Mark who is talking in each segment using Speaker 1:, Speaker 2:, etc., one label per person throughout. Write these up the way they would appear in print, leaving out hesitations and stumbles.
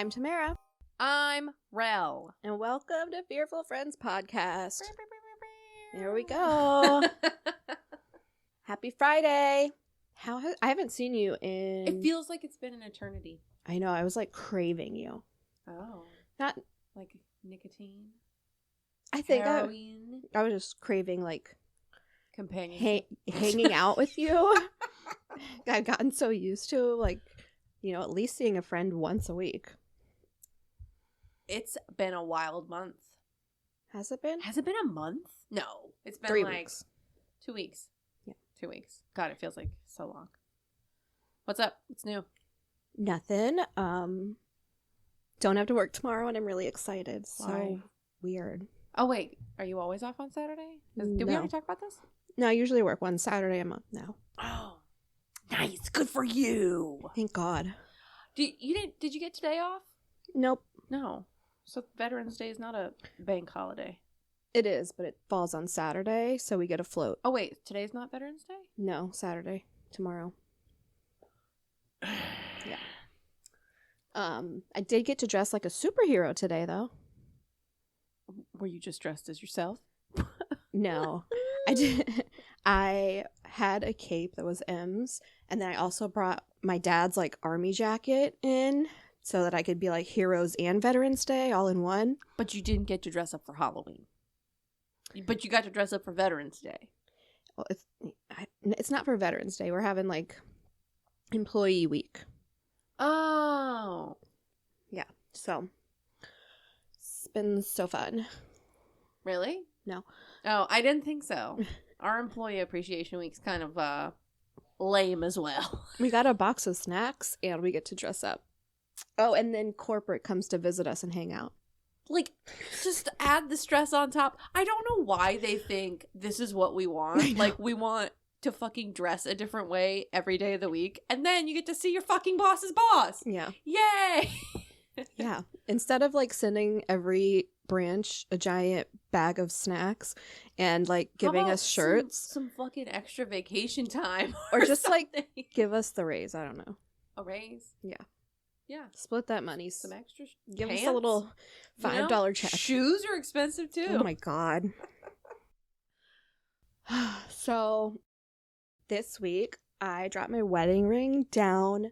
Speaker 1: I'm Tamara.
Speaker 2: I'm Rell.
Speaker 1: And welcome to Fearful Friends Podcast. There we go. Happy Friday. I haven't seen you in...
Speaker 2: It feels like it's been an eternity.
Speaker 1: I know. I was like craving you.
Speaker 2: Oh.
Speaker 1: Not...
Speaker 2: Like nicotine?
Speaker 1: I think
Speaker 2: heroin?
Speaker 1: I was just craving like...
Speaker 2: Companionship.
Speaker 1: Hanging out with you. I've gotten so used to like, at least seeing a friend once a week.
Speaker 2: It's been a wild month.
Speaker 1: Has it been?
Speaker 2: Has it been a month? No. It's been
Speaker 1: 3
Speaker 2: like
Speaker 1: weeks.
Speaker 2: 2 weeks.
Speaker 1: Yeah.
Speaker 2: 2 weeks. God, it feels like so long. What's up? What's new?
Speaker 1: Nothing. Don't have to work tomorrow and I'm really excited. So
Speaker 2: Why?
Speaker 1: weird.
Speaker 2: Oh, wait. Are you always off on Saturday? Did we
Speaker 1: No.
Speaker 2: already talk about this?
Speaker 1: No, I usually work one Saturday a month now.
Speaker 2: Oh. Nice. Good for you.
Speaker 1: Thank God.
Speaker 2: Did you get today off?
Speaker 1: Nope.
Speaker 2: No. So Veterans Day is not a bank holiday.
Speaker 1: It is, but it falls on Saturday, so we get a float.
Speaker 2: Oh, wait. Today's not Veterans Day?
Speaker 1: No, Saturday. Tomorrow. Yeah. I did get to dress like a superhero today, though.
Speaker 2: Were you just dressed as yourself?
Speaker 1: No. I did. I had a cape that was M's, and then I also brought my dad's, like, army jacket in so that I could be, like, Heroes and Veterans Day all in one.
Speaker 2: But you didn't get to dress up for Halloween. But you got to dress up for Veterans Day.
Speaker 1: Well, it's not for Veterans Day. We're having, like, employee week.
Speaker 2: Oh.
Speaker 1: Yeah. So, it's been so fun.
Speaker 2: Really?
Speaker 1: No.
Speaker 2: Oh, I didn't think so. Our Employee Appreciation Week's kind of lame as well.
Speaker 1: We got a box of snacks, and we get to dress up. Oh, and then corporate comes to visit us and hang out.
Speaker 2: Like, just add the stress on top. I don't know why they think this is what we want. Like, we want to fucking dress a different way every day of the week, and then you get to see your fucking boss's boss.
Speaker 1: Yeah.
Speaker 2: Yay!
Speaker 1: Yeah. Instead of, like, sending every branch a giant bag of snacks and, like, giving us shirts.
Speaker 2: Some fucking extra vacation time.
Speaker 1: Or just,
Speaker 2: something.
Speaker 1: like, give us the raise. I don't know.
Speaker 2: A raise?
Speaker 1: Yeah.
Speaker 2: Yeah.
Speaker 1: Split that money.
Speaker 2: Some extra
Speaker 1: Give
Speaker 2: pants?
Speaker 1: us a little $5 check.
Speaker 2: Shoes are expensive too.
Speaker 1: Oh my God. So, this week, I dropped my wedding ring down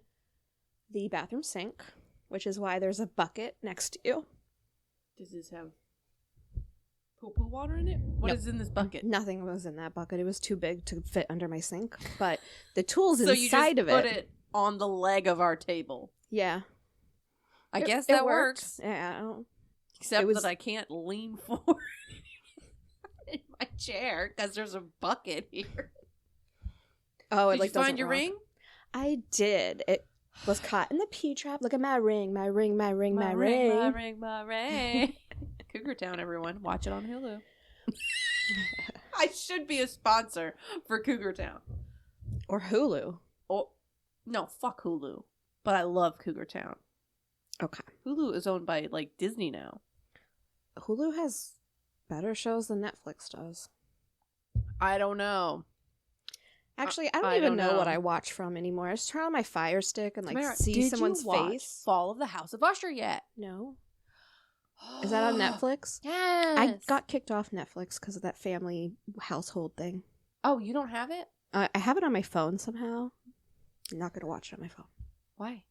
Speaker 1: the bathroom sink, which is why there's a bucket next to you.
Speaker 2: Does this have poo-poo water in it? What
Speaker 1: Nope.
Speaker 2: is in this bucket?
Speaker 1: Nothing was in that bucket. It was too big to fit under my sink, but the tools
Speaker 2: So you
Speaker 1: inside
Speaker 2: just
Speaker 1: of
Speaker 2: put it on the leg of our table.
Speaker 1: Yeah.
Speaker 2: I guess
Speaker 1: it
Speaker 2: that
Speaker 1: worked.
Speaker 2: works.
Speaker 1: Yeah. I don't...
Speaker 2: Except
Speaker 1: was-
Speaker 2: that I can't lean forward in my chair because there's a bucket here.
Speaker 1: Oh, it
Speaker 2: Did
Speaker 1: like
Speaker 2: you find
Speaker 1: doesn't
Speaker 2: your
Speaker 1: rock.
Speaker 2: ring?
Speaker 1: I did. It was caught in the pea trap. Look at my ring, my ring, my ring, my ring.
Speaker 2: My ring, my ring. Cougar Town, everyone. Watch it on Hulu. I should be a sponsor for Cougar Town.
Speaker 1: Or Hulu.
Speaker 2: Oh, no, fuck Hulu. But I love Cougar Town.
Speaker 1: Okay.
Speaker 2: Hulu is owned by, like, Disney now.
Speaker 1: Hulu has better shows than Netflix does.
Speaker 2: I don't know.
Speaker 1: Actually, I don't
Speaker 2: I
Speaker 1: even
Speaker 2: don't
Speaker 1: know what
Speaker 2: know.
Speaker 1: I watch from anymore. I just turn on my Fire Stick and like
Speaker 2: Tamara,
Speaker 1: see
Speaker 2: did
Speaker 1: someone's
Speaker 2: you watch
Speaker 1: face.
Speaker 2: Fall of the House of Usher yet?
Speaker 1: No. Is that on Netflix?
Speaker 2: Yes.
Speaker 1: I got kicked off Netflix because of that family household thing.
Speaker 2: Oh, you don't have it?
Speaker 1: I have it on my phone somehow. I'm not going to watch it on my phone.
Speaker 2: Why?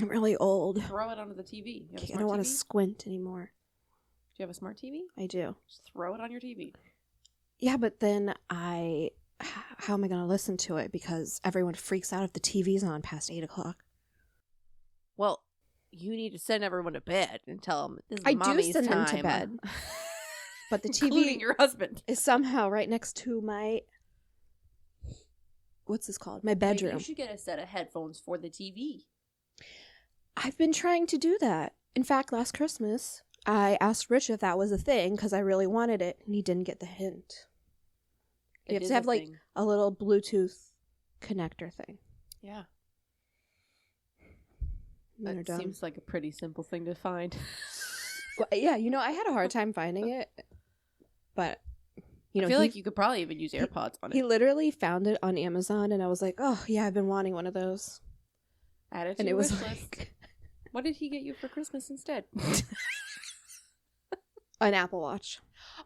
Speaker 1: I'm really old.
Speaker 2: Throw it onto the TV. You have a
Speaker 1: I
Speaker 2: smart
Speaker 1: don't want
Speaker 2: TV?
Speaker 1: to squint anymore.
Speaker 2: Do you have a smart TV?
Speaker 1: I do.
Speaker 2: Just throw it on your TV.
Speaker 1: Yeah, but then how am I going to listen to it? Because everyone freaks out if the TV's on past 8 o'clock.
Speaker 2: Well, you need to send everyone to bed and tell them this is
Speaker 1: I do
Speaker 2: mommy's
Speaker 1: send them
Speaker 2: time.
Speaker 1: to bed. But the
Speaker 2: Including
Speaker 1: TV
Speaker 2: your husband.
Speaker 1: is somehow right next to my, what's this called? My bedroom.
Speaker 2: Maybe you should get a set of headphones for the TV.
Speaker 1: I've been trying to do that. In fact, last Christmas, I asked Rich if that was a thing because I really wanted it, and he didn't get the hint. You have
Speaker 2: It
Speaker 1: to
Speaker 2: is
Speaker 1: have
Speaker 2: a
Speaker 1: like
Speaker 2: thing.
Speaker 1: a little Bluetooth connector thing.
Speaker 2: Yeah.
Speaker 1: And they're
Speaker 2: That
Speaker 1: done.
Speaker 2: seems like a pretty simple thing to find.
Speaker 1: Well, yeah, I had a hard time finding it, but
Speaker 2: I feel like you could probably even use AirPods on
Speaker 1: he
Speaker 2: it.
Speaker 1: literally found it on Amazon, and I was like, oh yeah, I've been wanting one of those.
Speaker 2: Add it to
Speaker 1: And it
Speaker 2: your
Speaker 1: was
Speaker 2: wish list.
Speaker 1: like
Speaker 2: What did he get you for Christmas instead?
Speaker 1: An Apple Watch.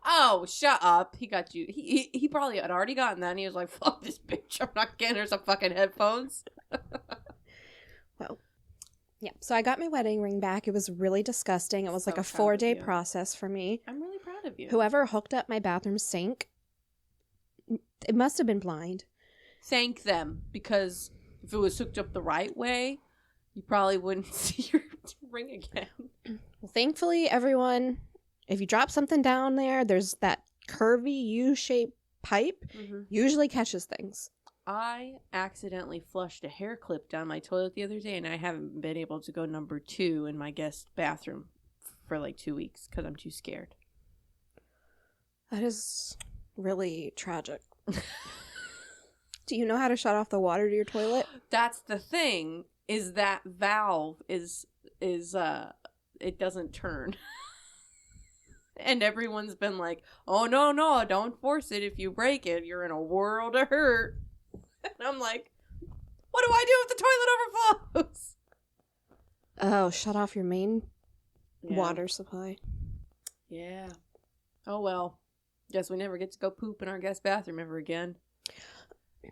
Speaker 2: Oh, shut up. He got you. He probably had already gotten that, and he was like, fuck this bitch. I'm not getting her some fucking headphones.
Speaker 1: Well, yeah. So I got my wedding ring back. It was really disgusting. It was
Speaker 2: So
Speaker 1: like a
Speaker 2: proud of
Speaker 1: 4-day
Speaker 2: you.
Speaker 1: process for me.
Speaker 2: I'm really proud of you.
Speaker 1: Whoever hooked up my bathroom sink, it must have been blind.
Speaker 2: Thank them, because if it was hooked up the right way, you probably wouldn't see your ring again.
Speaker 1: Well, thankfully, everyone, if you drop something down there, there's that curvy U-shaped pipe, usually catches things.
Speaker 2: I accidentally flushed a hair clip down my toilet the other day, and I haven't been able to go number 2 in my guest bathroom for like 2 weeks because I'm too scared.
Speaker 1: That is really tragic. Do you know how to shut off the water to your toilet?
Speaker 2: That's the thing, is that valve is it doesn't turn. And everyone's been like, oh, no, don't force it. If you break it, you're in a world of hurt. And I'm like, what do I do if the toilet overflows?
Speaker 1: Oh, shut off your main
Speaker 2: Yeah.
Speaker 1: water supply.
Speaker 2: Yeah. Oh, well. Guess we never get to go poop in our guest bathroom ever again.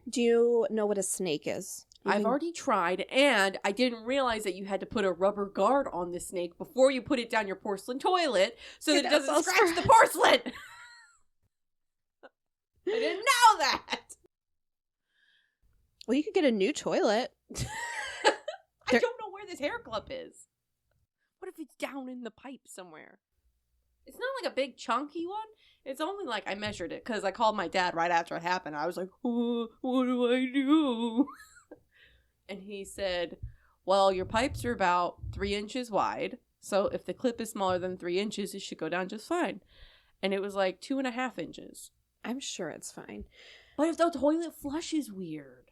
Speaker 1: Do you know what a snake is?
Speaker 2: I've already tried, and I didn't realize that you had to put a rubber guard on the snake before you put it down your porcelain toilet so that it doesn't scratch the porcelain. I didn't know that.
Speaker 1: Well, you could get a new toilet.
Speaker 2: I don't know where this hair clip is. What if it's down in the pipe somewhere? It's not like a big chunky one. It's only like, I measured it because I called my dad right after it happened. I was like, oh, what do I do? And he said, well, your pipes are about 3 inches wide. So if the clip is smaller than 3 inches, it should go down just fine. And it was like 2.5 inches.
Speaker 1: I'm sure it's fine.
Speaker 2: But if the toilet flush is weird,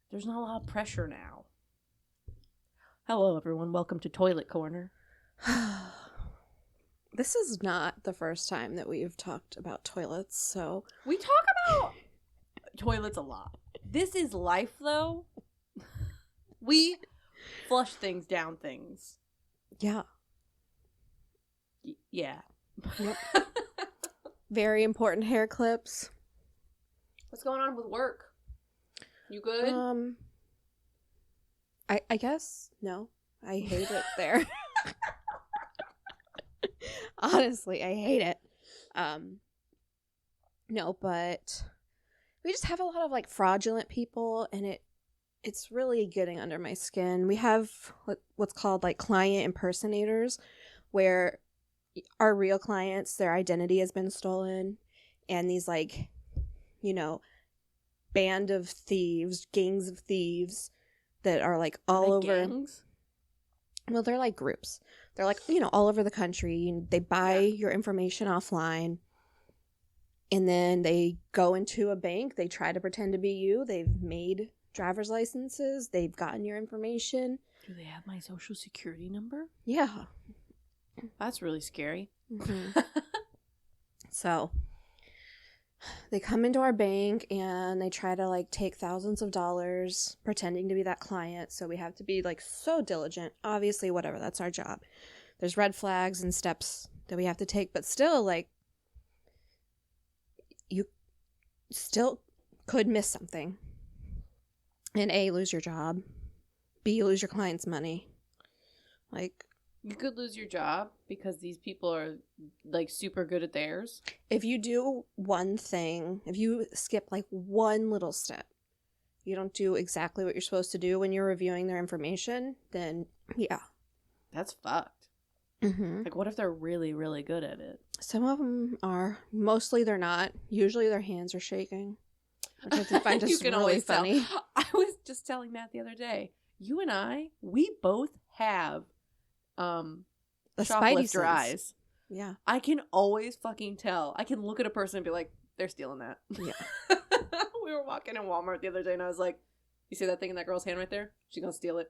Speaker 2: there's not a lot of pressure now. Hello, everyone. Welcome to Toilet Corner.
Speaker 1: This is not the first time that we've talked about toilets, so...
Speaker 2: We talk about toilets a lot. This is life, though. We flush things down things.
Speaker 1: Yeah.
Speaker 2: Yeah.
Speaker 1: Yep. Very important hair clips.
Speaker 2: What's going on with work? You good?
Speaker 1: I guess no. I hate it there. Honestly, I hate it. No, but we just have a lot of like fraudulent people, and it's really getting under my skin. We have what's called like client impersonators, where our real clients, their identity has been stolen, and these like, band of thieves, gangs of thieves that are like all over.
Speaker 2: Gangs?
Speaker 1: Well, they're like groups. They're like, all over the country. They buy your information offline, and then they go into a bank. They try to pretend to be you. They've made driver's licenses. They've gotten your information.
Speaker 2: Do they have my social security number?
Speaker 1: Yeah.
Speaker 2: That's really scary.
Speaker 1: Mm-hmm. So they come into our bank and they try to like take thousands of dollars pretending to be that client. So we have to be like so diligent. Obviously, whatever, that's our job. There's red flags and steps that we have to take, but still, like, you still could miss something. And A, lose your job. B, lose your client's money. Like,
Speaker 2: you could lose your job because these people are like super good at theirs.
Speaker 1: If you do one thing, if you skip like one little step, you don't do exactly what you're supposed to do when you're reviewing their information, then yeah.
Speaker 2: That's fucked.
Speaker 1: Mm-hmm.
Speaker 2: Like, what if they're really, really good at it?
Speaker 1: Some of them are. Mostly they're not. Usually their hands are shaking, which I find just really funny.
Speaker 2: I was just telling Matt the other day, you and I, we both have
Speaker 1: The Spidey
Speaker 2: shoplifter
Speaker 1: sense.
Speaker 2: eyes.
Speaker 1: Yeah.
Speaker 2: I can always fucking tell. I can look at a person and be like, they're stealing that.
Speaker 1: Yeah.
Speaker 2: We were walking in Walmart the other day and I was like, you see that thing in that girl's hand right there? She's gonna steal it.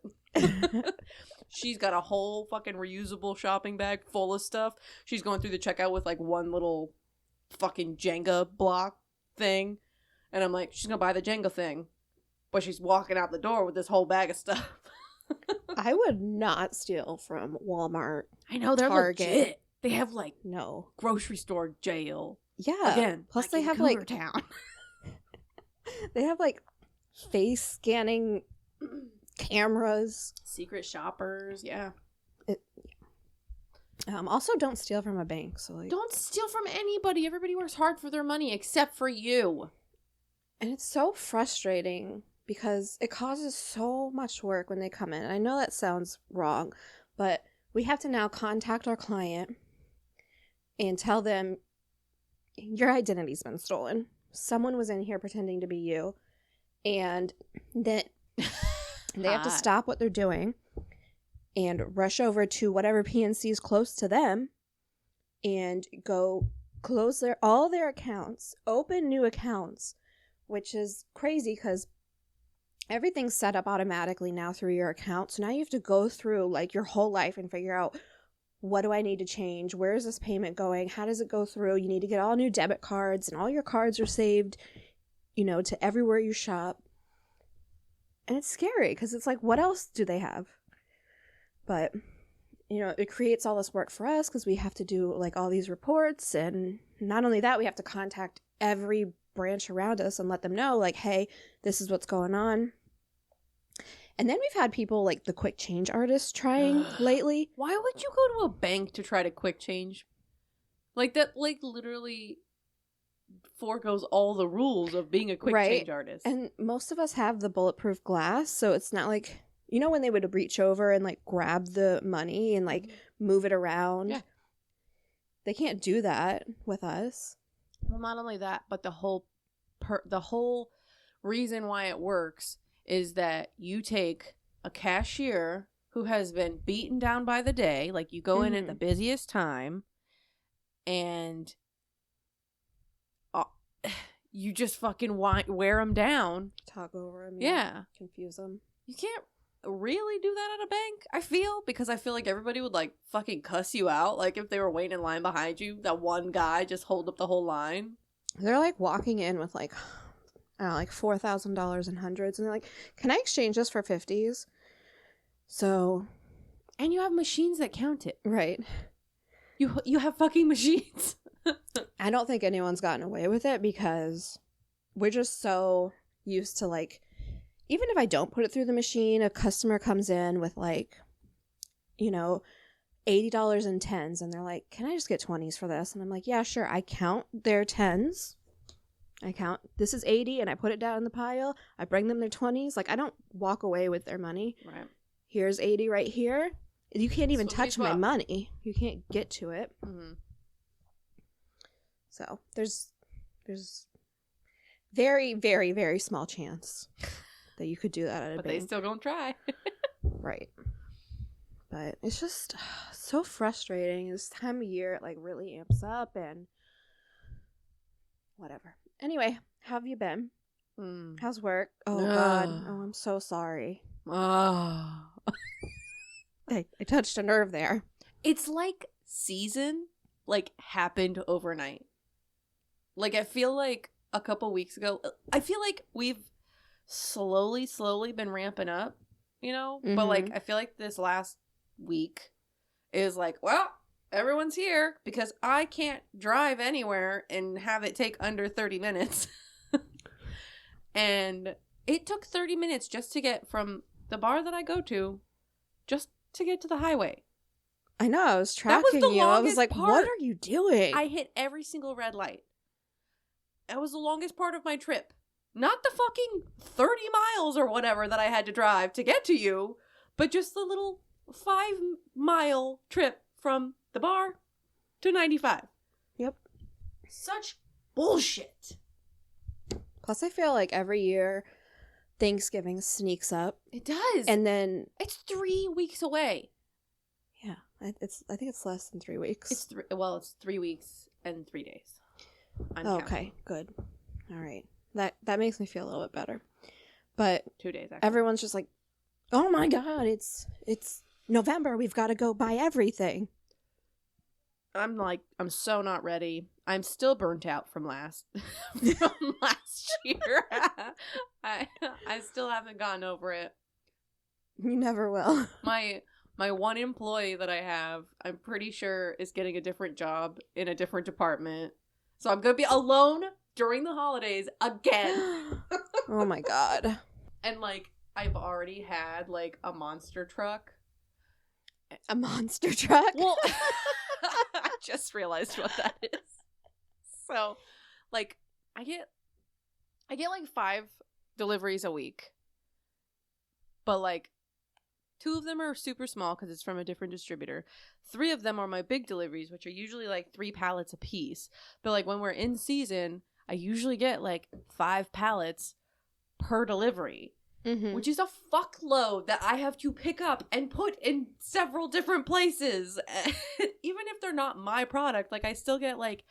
Speaker 2: She's got a whole fucking reusable shopping bag full of stuff. She's going through the checkout with like one little fucking Jenga block thing. And I'm like, she's gonna buy the Jenga thing. But she's walking out the door with this whole bag of stuff.
Speaker 1: I would not steal from Walmart.
Speaker 2: I know, they're
Speaker 1: Target.
Speaker 2: legit. They have, like,
Speaker 1: No.
Speaker 2: grocery store jail.
Speaker 1: Yeah.
Speaker 2: Again,
Speaker 1: plus
Speaker 2: like
Speaker 1: they
Speaker 2: in
Speaker 1: have
Speaker 2: Cougar
Speaker 1: like
Speaker 2: Town.
Speaker 1: they have like face scanning cameras.
Speaker 2: Secret shoppers, yeah.
Speaker 1: Also, don't steal from a bank. So like,
Speaker 2: Don't steal from anybody. Everybody works hard for their money except for you.
Speaker 1: and it's so frustrating because it causes so much work when they come in. I know that sounds wrong, but we have to now contact our client and tell them your identity's been stolen. Someone was in here pretending to be you, and then they have to stop what they're doing and rush over to whatever PNC is close to them and go close all their accounts, open new accounts, which is crazy because everything's set up automatically now through your account. So now you have to go through like your whole life and figure out, what do I need to change? Where is this payment going? How does it go through? You need to get all new debit cards, and all your cards are saved, to everywhere you shop. And it's scary because it's like, what else do they have? But, it creates all this work for us because we have to do like all these reports. And not only that, we have to contact every branch around us and let them know like, hey, this is what's going on. And then we've had people like the quick change artists trying lately.
Speaker 2: Why would you go to a bank to try to quick change? Like that, like literally foregoes all the rules of being a quick change artist.
Speaker 1: And most of us have the bulletproof glass, so it's not like, when they would reach over and like grab the money and like move it around.
Speaker 2: Yeah.
Speaker 1: They can't do that with us.
Speaker 2: Well, not only that, but the whole reason why it works is that you take a cashier who has been beaten down by the day, like you go in at the busiest time, and you just fucking wear them down.
Speaker 1: Talk over them.
Speaker 2: Yeah.
Speaker 1: Confuse them.
Speaker 2: You can't really do that at a bank, I feel, because I feel like everybody would like fucking cuss you out. Like if they were waiting in line behind you, that one guy just hold up the whole line.
Speaker 1: They're like walking in with like, I don't know, like $4,000 in hundreds, and they're like, can I exchange this for 50s? So,
Speaker 2: and you have machines that count it.
Speaker 1: Right.
Speaker 2: You have fucking machines.
Speaker 1: I don't think anyone's gotten away with it because we're just so used to like, even if I don't put it through the machine, a customer comes in with like, $80 in 10s, and they're like, can I just get 20s for this? And I'm like, yeah, sure. I count their 10s. This is 80, and I put it down in the pile. I bring them their 20s. Like, I don't walk away with their money.
Speaker 2: Right.
Speaker 1: Here's 80 right here. You can't even touch my money. You can't get to it.
Speaker 2: Mm-hmm.
Speaker 1: So there's very, very, very small chance that you could do that at a bank.
Speaker 2: But they still gonna try.
Speaker 1: Right. But it's just so frustrating. This time of year, it like really amps up and whatever. Anyway, how have you been? How's work? Oh, God. Oh, I'm so sorry.
Speaker 2: Oh.
Speaker 1: I touched a nerve there.
Speaker 2: It's like season, like, happened overnight. Like, I feel like a couple weeks ago, I feel like we've slowly been ramping up, But, like, I feel like this last week is like, well, everyone's here because I can't drive anywhere and have it take under 30 minutes. And it took 30 minutes just to get from the bar that I go to, just to get to the highway.
Speaker 1: I know, I was tracking you. I was like,
Speaker 2: part.
Speaker 1: What are you doing?
Speaker 2: I hit every single red light. That was the longest part of my trip. Not the fucking 30 miles or whatever that I had to drive to get to you, but just the little 5-mile trip from the bar to 95.
Speaker 1: Yep.
Speaker 2: Such bullshit.
Speaker 1: Plus, I feel like every year Thanksgiving sneaks up.
Speaker 2: It does.
Speaker 1: And then
Speaker 2: it's 3 weeks away.
Speaker 1: Yeah. I think it's less than 3 weeks.
Speaker 2: It's 3 weeks and 3 days.
Speaker 1: Okay, good. All right. That makes me feel a little bit better. But
Speaker 2: 2 days, actually.
Speaker 1: Everyone's just like, oh my God, it's November. We've got to go buy everything.
Speaker 2: I'm so not ready. I'm still burnt out from last year. I still haven't gotten over it.
Speaker 1: You never will.
Speaker 2: My one employee that I have, I'm pretty sure is getting a different job in a different department. So I'm going to be alone during the holidays again.
Speaker 1: Oh my god.
Speaker 2: And, like, I've already had, like, a monster truck.
Speaker 1: A monster truck?
Speaker 2: Well, I just realized what that is. So, like, I get like 5 deliveries a week. But, like, 2 of them are super small because it's from a different distributor. 3 of them are my big deliveries, which are usually, like, 3 pallets a piece. But, like, when we're in season, I usually get, like, 5 pallets per delivery. Mm-hmm. Which is a fuckload that I have to pick up and put in several different places. Even if they're not my product, like, I still get, like,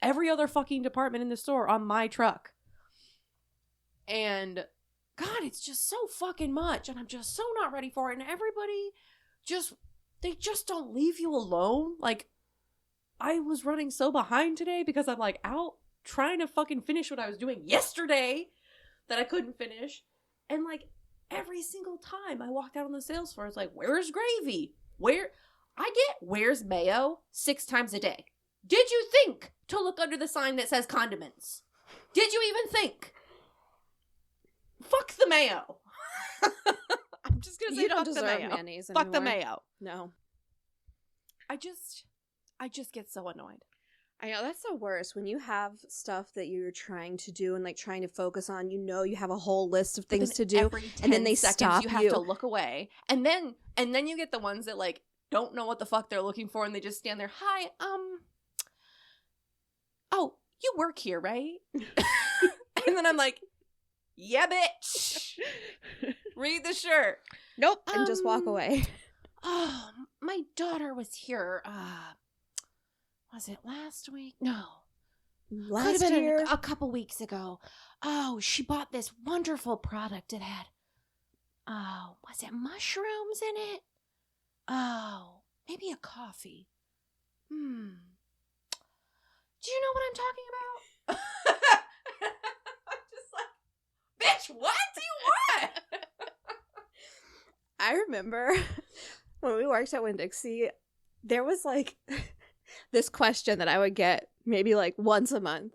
Speaker 2: every other fucking department in the store on my truck. And, God, it's just so fucking much. And I'm just so not ready for it. And everybody they just don't leave you alone. Like, I was running so behind today because I'm, like, out trying to fucking finish what I was doing yesterday that I couldn't finish. And, like, every single time I walked out on the sales floor, it's like, where's gravy? Where's mayo 6 times a day? Did you think to look under the sign that says condiments? Did you even think? Fuck the mayo. I'm just going to say
Speaker 1: you don't
Speaker 2: fuck
Speaker 1: deserve
Speaker 2: the mayo.
Speaker 1: Mayonnaise anymore.
Speaker 2: Fuck the mayo.
Speaker 1: No.
Speaker 2: I just get so annoyed.
Speaker 1: I know, that's the worst. When you have stuff that you're trying to do and, like, trying to focus on, you know you have a whole list of things to do, and then they stop
Speaker 2: you. have to look away. And then you get the ones that, like, don't know what the fuck they're looking for, and they just stand there, hi, oh, you work here, right? And then I'm like, yeah, bitch. Read the shirt.
Speaker 1: Nope. And just walk away.
Speaker 2: Oh, my daughter was here, was it last week? No.
Speaker 1: Last year?
Speaker 2: A couple weeks ago. Oh, she bought this wonderful product. It had, was it mushrooms in it? Oh, maybe a coffee. Do you know what I'm talking about? I'm just like, bitch, what do you want?
Speaker 1: I remember when we worked at Winn-Dixie, there was, like, this question that I would get maybe, like, once a month,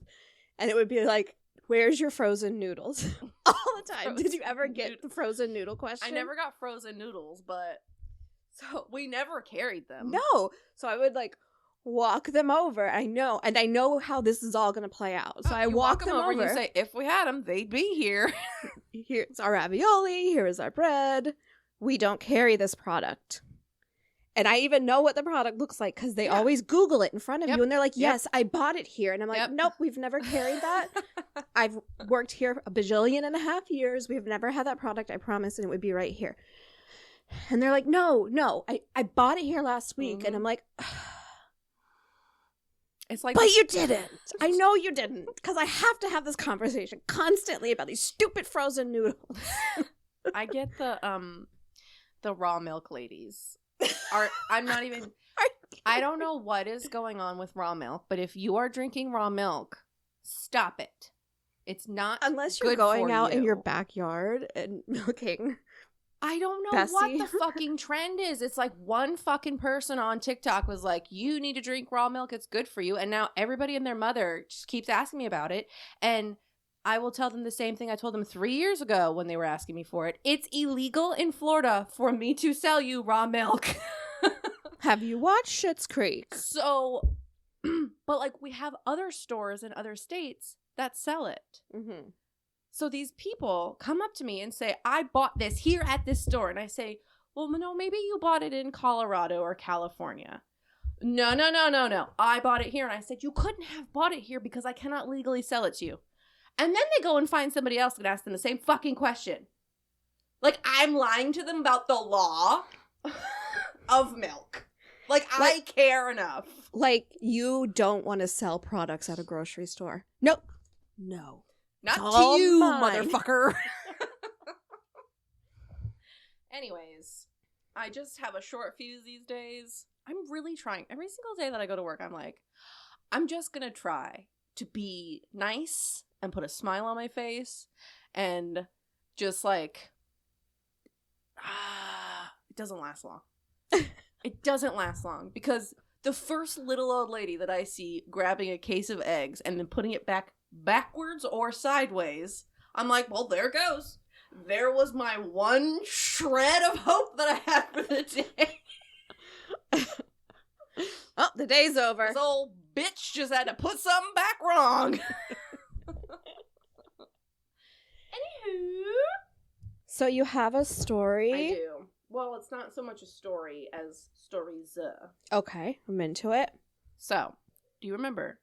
Speaker 1: and it would be like, where's your frozen noodles? All the time. Did you ever get the frozen noodle question?
Speaker 2: I never got frozen noodles, but so we never carried them.
Speaker 1: No. So I would, like, walk them over. I know how this is all going to play out. So I walk them over
Speaker 2: and you say, if we had them, they'd be here.
Speaker 1: Here's our ravioli. Here's our bread. We don't carry this product. And I even know what the product looks like because they always Google it in front of you. And they're like, yes, I bought it here. And I'm like, nope, we've never carried that. I've worked here a bajillion and a half years. We've never had that product, I promise. And it would be right here. And they're like, no, I bought it here last week. Mm-hmm. And I'm like,
Speaker 2: it's like,
Speaker 1: but you didn't. I know you didn't because I have to have this conversation constantly about these stupid frozen noodles.
Speaker 2: I get the raw milk ladies. I'm not even, I don't know what is going on with raw milk, but if you are drinking raw milk, stop it. It's not
Speaker 1: unless you're going out in your backyard and milking.
Speaker 2: I don't know what the fucking trend is. It's like one fucking person on TikTok was like, you need to drink raw milk. It's good for you. And now everybody and their mother just keeps asking me about it. And I will tell them the same thing I told them 3 years ago when they were asking me for it. It's illegal in Florida for me to sell you raw milk.
Speaker 1: Have you watched Schitt's Creek?
Speaker 2: So, but, like, we have other stores in other states that sell it. Mm-hmm. So these people come up to me and say, I bought this here at this store. And I say, well, no, maybe you bought it in Colorado or California. No. I bought it here. And I said, you couldn't have bought it here because I cannot legally sell it to you. And then they go and find somebody else and ask them the same fucking question. Like, I'm lying to them about the law of milk. Like, I care enough.
Speaker 1: Like, you don't want to sell products at a grocery store. Nope. No.
Speaker 2: Not to you, motherfucker. Anyways, I just have a short fuse these days. I'm really trying. Every single day that I go to work, I'm like, I'm just going to try to be nice and put a smile on my face and just, like, doesn't last long. It doesn't last long because the first little old lady that I see grabbing a case of eggs and then putting it backwards or sideways, I'm like, well, there goes. There was my one shred of hope that I had for the day.
Speaker 1: Oh, the day's over.
Speaker 2: This old bitch just had to put something back wrong. Anywho.
Speaker 1: So you have a story?
Speaker 2: I do. Well, it's not so much a story as stories.
Speaker 1: Okay, I'm into it.
Speaker 2: So, do you remember?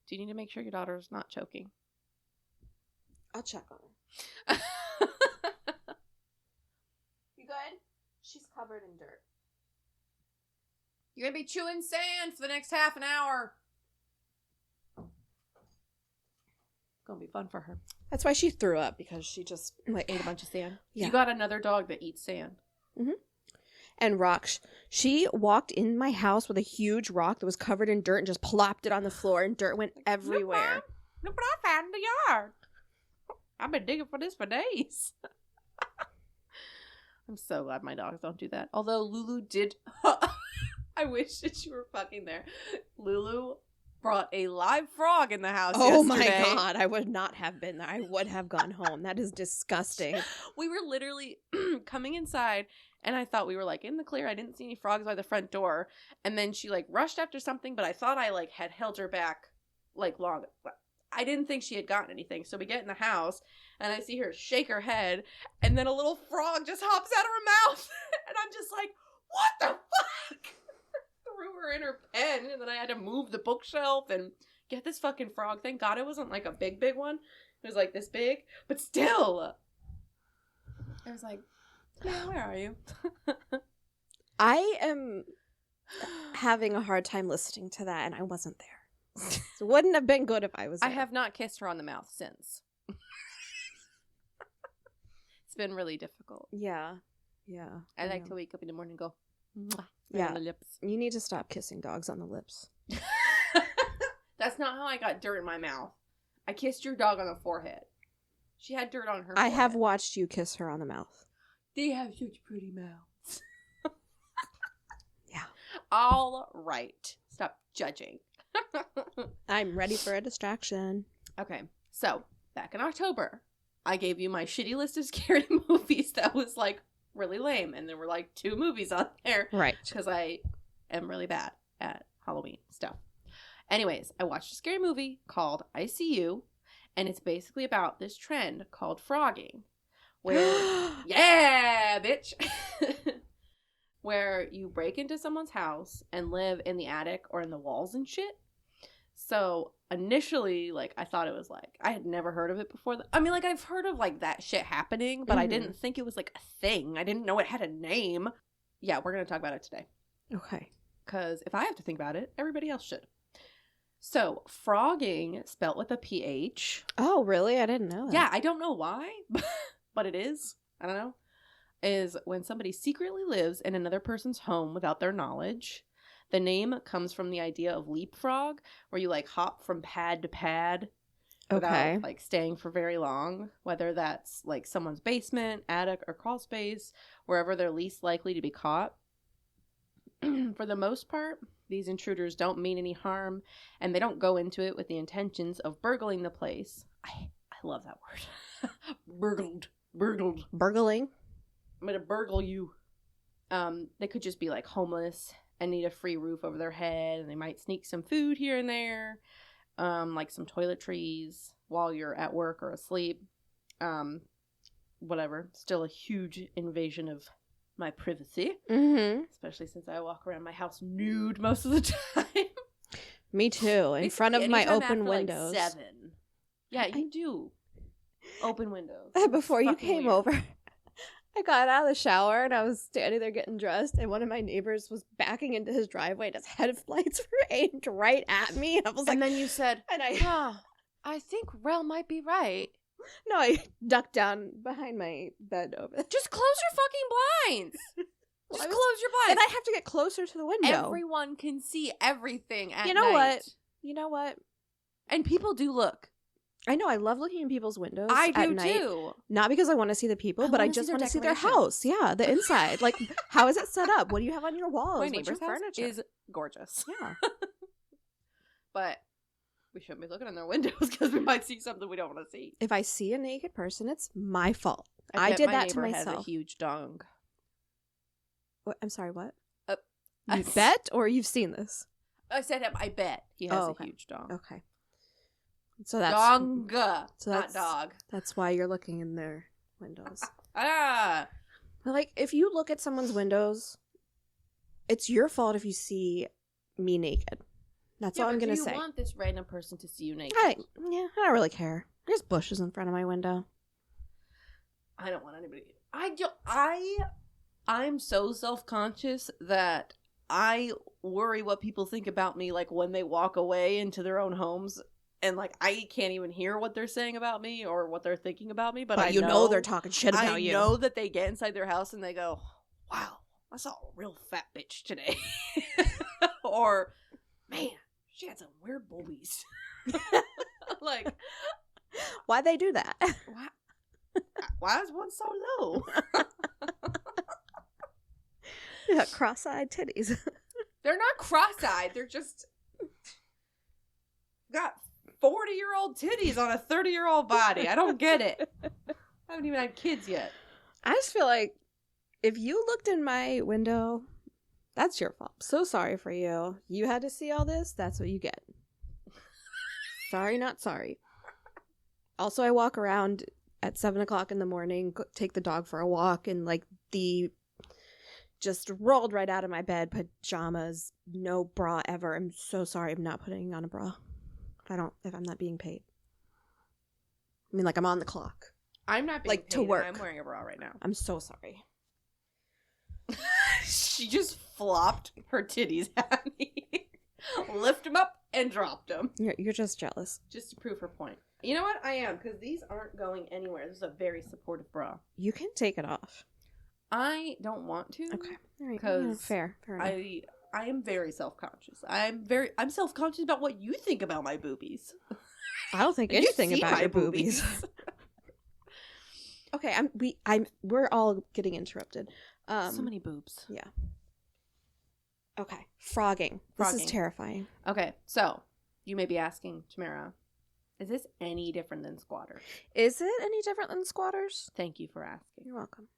Speaker 2: Do you need to make sure your daughter's not choking?
Speaker 1: I'll check on her. You good? She's covered in dirt.
Speaker 2: You're gonna be chewing sand for the next half an hour. Gonna be fun for her.
Speaker 1: That's why she threw up, because she just
Speaker 2: Ate a bunch of sand.
Speaker 1: Yeah.
Speaker 2: You got another dog that eats sand.
Speaker 1: Mm-hmm. And rocks. She walked in my house with a huge rock that was covered in dirt and just plopped it on the floor, and dirt went everywhere.
Speaker 2: Look what I found in the yard. I've been digging for this for days. I'm so glad my dogs don't do that. Although Lulu did. I wish that you were fucking there. Lulu brought a live frog in the house yesterday.
Speaker 1: My God. I would not have been there. I would have gone home. That is disgusting.
Speaker 2: We were literally coming inside, and I thought we were, in the clear. I didn't see any frogs by the front door. And then she, rushed after something, but I thought I, had held her back, long. I didn't think she had gotten anything. So we get in the house, and I see her shake her head, and then a little frog just hops out of her mouth. And I'm just like, what the fuck? Threw her in her pen, and then I had to move the bookshelf and get this fucking frog. Thank God it wasn't a big one. It was this big, but still. I was like, yeah, where are you?
Speaker 1: I am having a hard time listening to that, and I wasn't there. So it wouldn't have been good if I was there.
Speaker 2: I have not kissed her on the mouth since. It's been really difficult.
Speaker 1: Yeah.
Speaker 2: I like to wake up in the morning and go, mwah,
Speaker 1: yeah.
Speaker 2: on the lips.
Speaker 1: You need to stop kissing dogs on the lips.
Speaker 2: That's not how I got dirt in my mouth. I kissed your dog on the forehead. She had dirt on her forehead.
Speaker 1: I have watched you kiss her on the mouth.
Speaker 2: They have such pretty mouths.
Speaker 1: Yeah.
Speaker 2: All right. Stop judging.
Speaker 1: I'm ready for a distraction.
Speaker 2: Okay. So, back in October, I gave you my shitty list of scary movies that was really lame, and there were 2 movies on there.
Speaker 1: Right.
Speaker 2: Because I am really bad at Halloween stuff. Anyways, I watched a scary movie called I See You, and it's basically about this trend called Phrogging, where yeah, bitch, where you break into someone's house and live in the attic or in the walls and shit. So initially, I thought it was I had never heard of it before. I've heard of that shit happening, but I didn't think it was a thing. I didn't know it had a name. Yeah, we're gonna talk about it today.
Speaker 1: Okay.
Speaker 2: Because if I have to think about it, everybody else should. So, Phrogging, spelt with a PH.
Speaker 1: Oh, really? I didn't know that.
Speaker 2: Yeah, I don't know why, but it is. I don't know. Is when somebody secretly lives in another person's home without their knowledge. The name comes from the idea of leapfrog, where you hop from pad to pad without staying for very long, whether that's someone's basement, attic, or crawl space, wherever they're least likely to be caught. For the most part, these intruders don't mean any harm, and they don't go into it with the intentions of burgling the place. I love that word. Burgled.
Speaker 1: Burgling?
Speaker 2: I'm gonna burgle you. They could just be homeless and need a free roof over their head, and they might sneak some food here and there, some toiletries while you're at work or asleep. Whatever. Still a huge invasion of my privacy, especially since I walk around my house nude most of the time.
Speaker 1: Me too, in front of my open windows.
Speaker 2: 7. Yeah, you do. Open windows.
Speaker 1: Before you came over, I got out of the shower and I was standing there getting dressed, and one of my neighbors was backing into his driveway and his headlights were aimed right at me, and I was
Speaker 2: and then you said,
Speaker 1: and
Speaker 2: I think Rell might be right.
Speaker 1: No, I ducked down behind my bed over there.
Speaker 2: Just close your fucking blinds. Just close your blinds.
Speaker 1: And I have to get closer to the window.
Speaker 2: Everyone can see everything at night.
Speaker 1: You know what?
Speaker 2: And people do look.
Speaker 1: I know. I love looking in people's windows
Speaker 2: I
Speaker 1: at
Speaker 2: do
Speaker 1: night.
Speaker 2: too.
Speaker 1: Not because I want to see the people, but I
Speaker 2: wanna see
Speaker 1: just
Speaker 2: their
Speaker 1: want to see their
Speaker 2: decorations.
Speaker 1: house. Yeah, the inside. Like, how is it set up? What do you have on your walls?
Speaker 2: My
Speaker 1: What's your
Speaker 2: neighbor's house
Speaker 1: furniture?
Speaker 2: is gorgeous.
Speaker 1: Yeah.
Speaker 2: But we shouldn't be looking in their windows because we might see something we don't want to see.
Speaker 1: If I see a naked person, it's my fault. I
Speaker 2: bet
Speaker 1: did
Speaker 2: my
Speaker 1: that to
Speaker 2: neighbor has
Speaker 1: myself.
Speaker 2: a huge dong.
Speaker 1: What? I'm sorry, what?
Speaker 2: I
Speaker 1: You bet, or you've seen this?
Speaker 2: I said I bet he has
Speaker 1: okay.
Speaker 2: a huge dong.
Speaker 1: Okay. So that's
Speaker 2: Dong,
Speaker 1: so
Speaker 2: not dog.
Speaker 1: That's why you're looking in their windows.
Speaker 2: Ah.
Speaker 1: But like, if you look at someone's windows, it's your fault if you see me naked. That's all I'm gonna say.
Speaker 2: You want this random person to see you naked?
Speaker 1: I don't really care. There's bushes in front of my window.
Speaker 2: I don't want anybody. I'm so self-conscious that I worry what people think about me, like when they walk away into their own homes, and like I can't even hear what they're saying about me or what they're thinking about me. But I
Speaker 1: know they're talking shit about you.
Speaker 2: I know that they get inside their house and they go, "Wow, I saw a real fat bitch today," or "Man, she had some weird boobies." Like,
Speaker 1: why'd they do that?
Speaker 2: why is one so low?
Speaker 1: They got cross-eyed titties.
Speaker 2: They're not cross-eyed. They're just got 40-year-old titties on a 30-year-old body. I don't get it. I haven't even had kids yet.
Speaker 1: I just feel like if you looked in my window, that's your fault. So sorry for you. You had to see all this. That's what you get. Sorry, not sorry. Also, I walk around at 7 o'clock in the morning, take the dog for a walk, and like just rolled right out of my bed, pajamas, no bra ever. I'm so sorry I'm not putting on a bra. If I'm not being paid. I mean, like, I'm on the clock.
Speaker 2: I'm not being paid,
Speaker 1: to work.
Speaker 2: I'm wearing a bra right now.
Speaker 1: I'm so sorry.
Speaker 2: She just flopped her titties at me. Lift them up and dropped them.
Speaker 1: You're just jealous.
Speaker 2: Just to prove her point. You know what? I am, because these aren't going anywhere. This is a very supportive bra.
Speaker 1: You can take it off.
Speaker 2: I don't want to.
Speaker 1: Okay. All right.
Speaker 2: Because
Speaker 1: fair enough.
Speaker 2: I am very self-conscious. I'm self-conscious about what you think about my boobies.
Speaker 1: I don't think anything about your boobies. Okay, we're all getting interrupted.
Speaker 2: So many boobs.
Speaker 1: Yeah. Okay. Phrogging. This is terrifying.
Speaker 2: Okay, so you may be asking, Tamara, is this any different than squatters?
Speaker 1: Is it any different than squatters?
Speaker 2: Thank you for asking.
Speaker 1: You're welcome.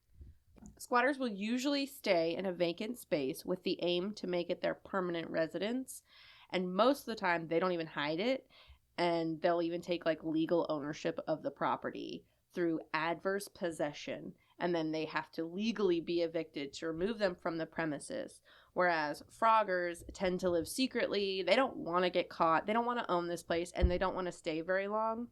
Speaker 2: Squatters will usually stay in a vacant space with the aim to make it their permanent residence. And most of the time, they don't even hide it. And they'll even take like legal ownership of the property through adverse possession. And then they have to legally be evicted to remove them from the premises. Whereas froggers tend to live secretly. They don't want to get caught. They don't want to own this place. And they don't want to stay very long.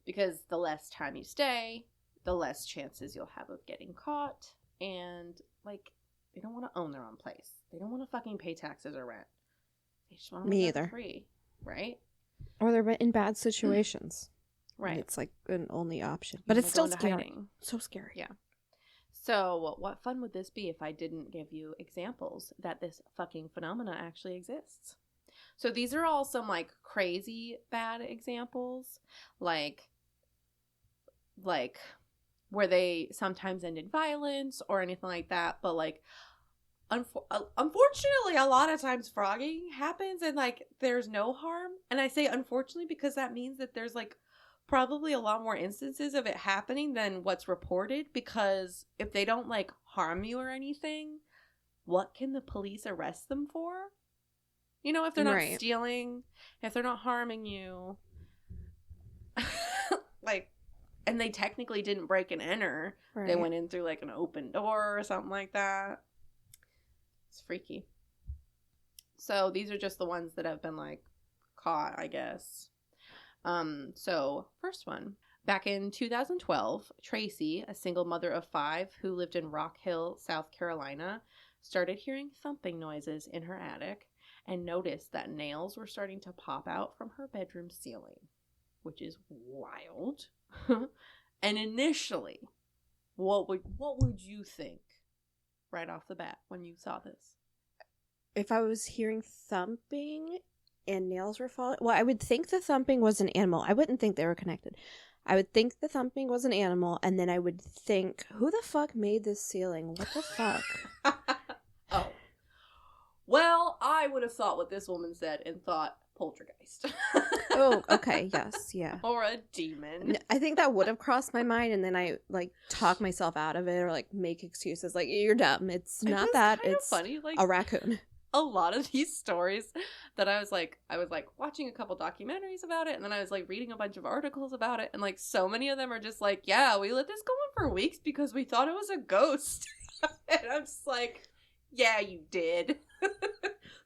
Speaker 2: Because the less time you stay, the less chances you'll have of getting caught. And, like, they don't want to own their own place. They don't want to fucking pay taxes or rent. They just want to live there free, right?
Speaker 1: Or they're in bad situations.
Speaker 2: Right.
Speaker 1: It's, like, an only option. But it's still scary.
Speaker 2: Hiding.
Speaker 1: So scary.
Speaker 2: Yeah. So, what fun would this be if I didn't give you examples that this fucking phenomena actually exists? So, these are all some, like, crazy bad examples. Like where they sometimes end in violence or anything like that, but like unfortunately a lot of times frogging happens and like there's no harm. And I say unfortunately because that means that there's like probably a lot more instances of it happening than what's reported, because if they don't like harm you or anything, what can the police arrest them for? You know, if they're not stealing, if they're not harming you, like, and they technically didn't break and enter. Right. They went in through, like, an open door or something like that. It's freaky. So, these are just the ones that have been, like, caught, I guess. So, first one. Back in 2012, Tracy, a single mother of 5 who lived in Rock Hill, South Carolina, started hearing thumping noises in her attic and noticed that nails were starting to pop out from her bedroom ceiling, which is wild. And initially, what would you think right off the bat when you saw this?
Speaker 1: If I was hearing thumping, and nails were falling. Well, I would think the thumping was an animal. I wouldn't think they were connected. I would think the thumping was an animal, and then I would think, who the fuck made this ceiling? What the fuck?
Speaker 2: Oh. Well, I would have thought what this woman said and thought poltergeist.
Speaker 1: Oh, okay, yes, yeah.
Speaker 2: Or a demon.
Speaker 1: I think that would have crossed my mind, and then I, like, talk myself out of it or, like, make excuses. Like, you're dumb. It's not that. It's
Speaker 2: funny. Like,
Speaker 1: a raccoon.
Speaker 2: A lot of these stories that I was like watching a couple documentaries about it, and then I was like reading a bunch of articles about it, and like so many of them are just like, yeah, we let this go on for weeks because we thought it was a ghost. And I'm just like, yeah, you did.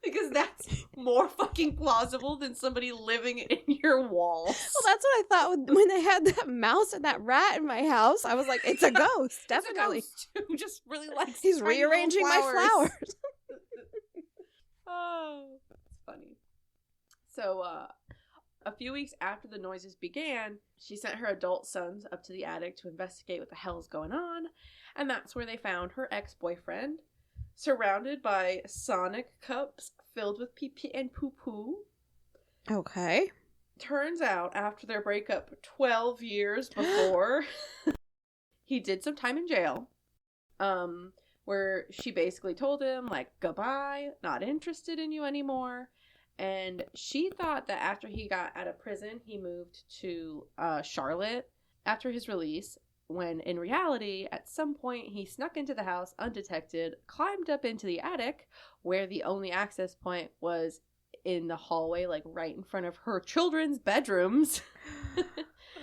Speaker 2: Because that's more fucking plausible than somebody living in your walls.
Speaker 1: Well, that's what I thought when they had that mouse and that rat in my house. I was like, it's a ghost, definitely.
Speaker 2: It's a ghost who just really likes
Speaker 1: He's rearranging my flowers.
Speaker 2: Oh, it's funny. So, a few weeks after the noises began, she sent her adult sons up to the attic to investigate what the hell's going on, and that's where they found her ex-boyfriend, surrounded by Sonic cups filled with pee-pee and poo-poo.
Speaker 1: Okay.
Speaker 2: Turns out, after their breakup 12 years before, he did some time in jail. Where she basically told him, like, goodbye, not interested in you anymore. And she thought that after he got out of prison, he moved to Charlotte after his release, when in reality, at some point, he snuck into the house undetected, climbed up into the attic, where the only access point was in the hallway, like, right in front of her children's bedrooms.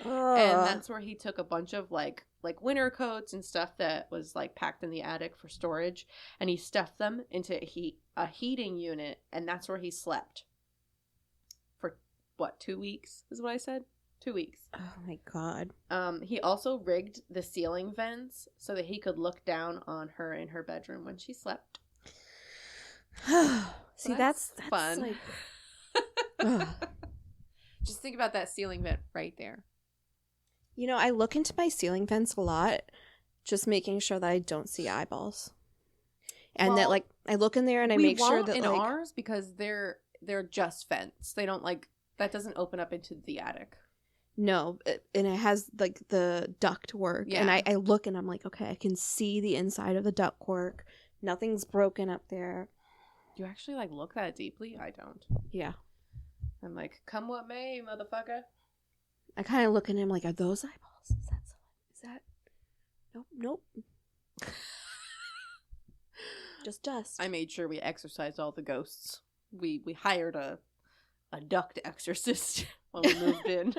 Speaker 2: And that's where he took a bunch of, like winter coats and stuff that was, like, packed in the attic for storage, and he stuffed them into a heating unit, and that's where he slept for, what, 2 weeks is what I said? 2 weeks.
Speaker 1: Oh my god.
Speaker 2: He also rigged the ceiling vents so that he could look down on her in her bedroom when she slept.
Speaker 1: See, that's
Speaker 2: fun.
Speaker 1: Like...
Speaker 2: Just think about that ceiling vent right there.
Speaker 1: You know, I look into my ceiling vents a lot, just making sure that I don't see eyeballs. And that, like, I look in there and I make sure that,
Speaker 2: in
Speaker 1: like...
Speaker 2: ours, because they're just vents. They don't, like... That doesn't open up into the attic.
Speaker 1: No, and it has, like, the duct work.
Speaker 2: Yeah.
Speaker 1: And I look and I'm like, okay, I can see the inside of the duct work. Nothing's broken up there.
Speaker 2: Do you actually, like, look that deeply? I don't.
Speaker 1: Yeah.
Speaker 2: I'm like, come what may, motherfucker.
Speaker 1: I kind of look at him like, are those eyeballs? Is that? Nope. Just dust.
Speaker 2: I made sure we exorcised all the ghosts. We hired a duct exorcist when we moved in.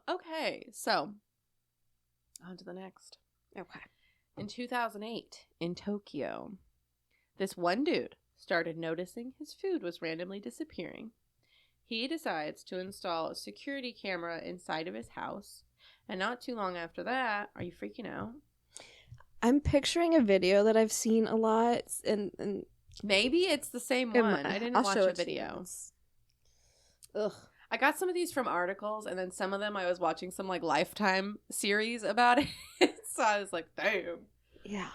Speaker 2: Okay, so on to the next.
Speaker 1: Okay.
Speaker 2: In 2008, in Tokyo, this one dude started noticing his food was randomly disappearing. He decides to install a security camera inside of his house, and not too long after that, are you freaking out?
Speaker 1: I'm picturing a video that I've seen a lot, and
Speaker 2: maybe it's the same one. I didn't watch a video.
Speaker 1: Ugh.
Speaker 2: I got some of these from articles, and then some of them I was watching some, like, Lifetime series about it. So I was like, damn.
Speaker 1: Yeah.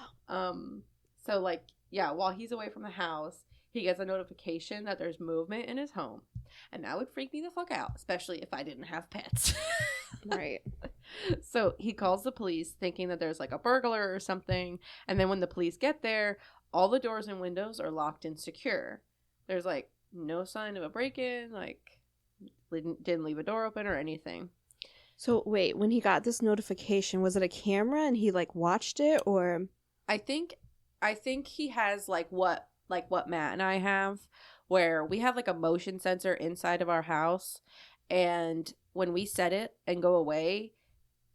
Speaker 2: So, like, yeah, while he's away from the house, he gets a notification that there's movement in his home. And that would freak me the fuck out, especially if I didn't have pets.
Speaker 1: Right.
Speaker 2: So he calls the police thinking that there's, like, a burglar or something. And then when the police get there, all the doors and windows are locked and secure. There's, like, no sign of a break-in, like, didn't leave a door open or anything.
Speaker 1: So, wait, when he got this notification, was it a camera and he, like, watched it, or?
Speaker 2: I think he has, like what Matt and I have, where we have, like, a motion sensor inside of our house, and when we set it and go away,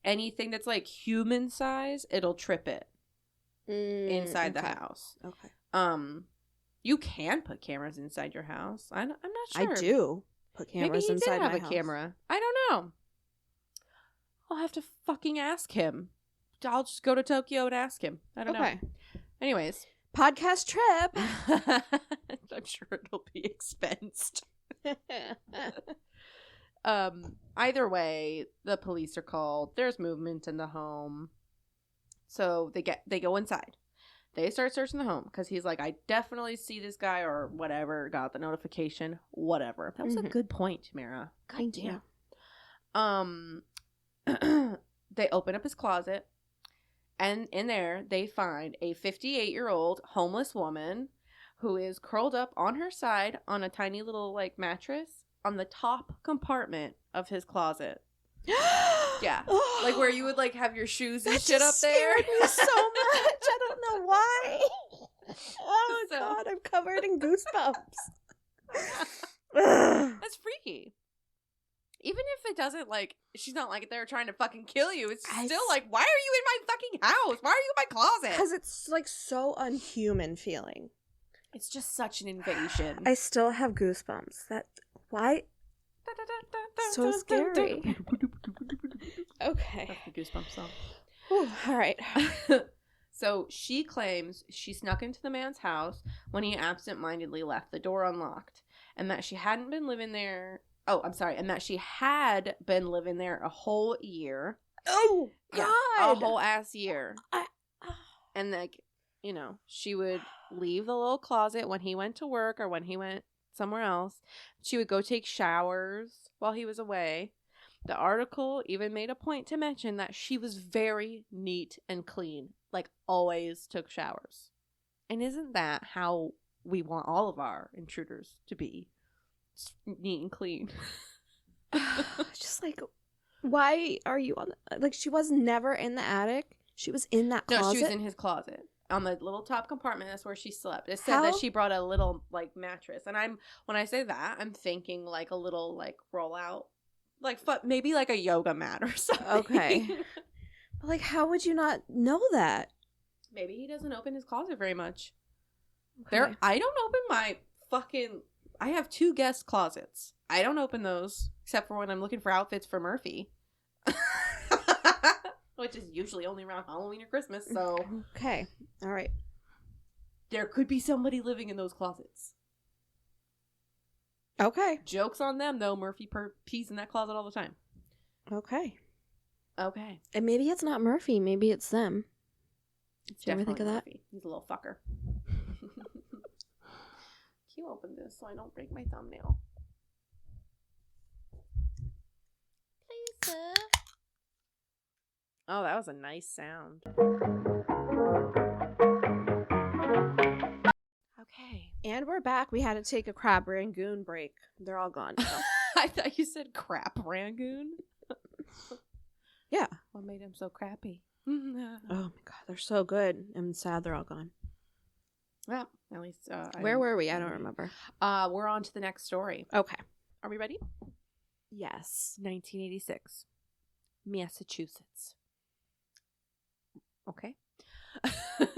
Speaker 2: anything that's, like, human size, it'll trip it inside the house.
Speaker 1: Okay.
Speaker 2: You can put cameras inside your house. I'm not sure.
Speaker 1: I do put cameras inside my house.
Speaker 2: Maybe he did have a camera. I don't know. I'll have to fucking ask him. I'll just go to Tokyo and ask him. I don't know. Anyways.
Speaker 1: Podcast trip.
Speaker 2: I'm sure it'll be expensed. Either way, the police are called. There's movement in the home. So they go inside. They start searching the home because he's like, I definitely see this guy or whatever. Got the notification, whatever. That was a good point, Tamara. God damn. They open up his closet, and in there they find a 58-year-old homeless woman who is curled up on her side on a tiny little like mattress on the top compartment of his closet. Yeah, like where you would like have your shoes and shit up there.
Speaker 1: Scared me so much. I don't know why. Oh my god, I'm covered in goosebumps.
Speaker 2: That's freaky. Even if it doesn't like, she's not like they're trying to fucking kill you. It's still like, why are you in my fucking house? Why are you in my closet?
Speaker 1: Because it's like so unhuman feeling.
Speaker 2: It's just such an invasion.
Speaker 1: I still have goosebumps. Why? So scary. Okay.
Speaker 2: That's the goosebumps song.
Speaker 1: Whew, all right.
Speaker 2: So she claims she snuck into the man's house when he absentmindedly left the door unlocked, and that she hadn't been living there. Oh, I'm sorry. And that she had been living there a whole year.
Speaker 1: Oh, God.
Speaker 2: Yeah, a whole ass year. And like, you know, she would leave the little closet when he went to work or when he went somewhere else. She would go take showers while he was away. The article even made a point to mention that she was very neat and clean, like always took showers. And isn't that how we want all of our intruders to be? Neat and clean.
Speaker 1: Just like, why are you on like, she was never in the attic. She was in that closet.
Speaker 2: No, she was in his closet on the little top compartment. That's where she slept. It said that she brought a little like mattress, and when I say that, I'm thinking like a little like roll out, like maybe like a yoga mat or something.
Speaker 1: Okay. But like, how would you not know that?
Speaker 2: Maybe he doesn't open his closet very much.
Speaker 1: Okay.
Speaker 2: I don't open my fucking. I have 2 guest closets. I don't open those except for when I'm looking for outfits for Murphy. Which is usually only around Halloween or Christmas, so.
Speaker 1: Okay. All right.
Speaker 2: There could be somebody living in those closets.
Speaker 1: Okay.
Speaker 2: Joke's on them, though. Murphy pees in that closet all the time.
Speaker 1: Okay.
Speaker 2: Okay.
Speaker 1: And maybe it's not Murphy. Maybe it's them.
Speaker 2: Did
Speaker 1: you ever think of that?
Speaker 2: Murphy. He's a little fucker. Can you open this so I don't break my thumbnail? Please, sir. Oh, that was a nice sound. Okay.
Speaker 1: And we're back. We had to take a crab rangoon break. They're all gone now.
Speaker 2: I thought you said crap rangoon.
Speaker 1: Yeah.
Speaker 2: What made him so crappy?
Speaker 1: Oh my god, they're so good. I'm sad they're all gone.
Speaker 2: Well, at least
Speaker 1: where were we? I don't remember.
Speaker 2: We're on to the next story.
Speaker 1: Okay.
Speaker 2: Are we ready?
Speaker 1: Yes.
Speaker 2: 1986, Massachusetts. Okay. Are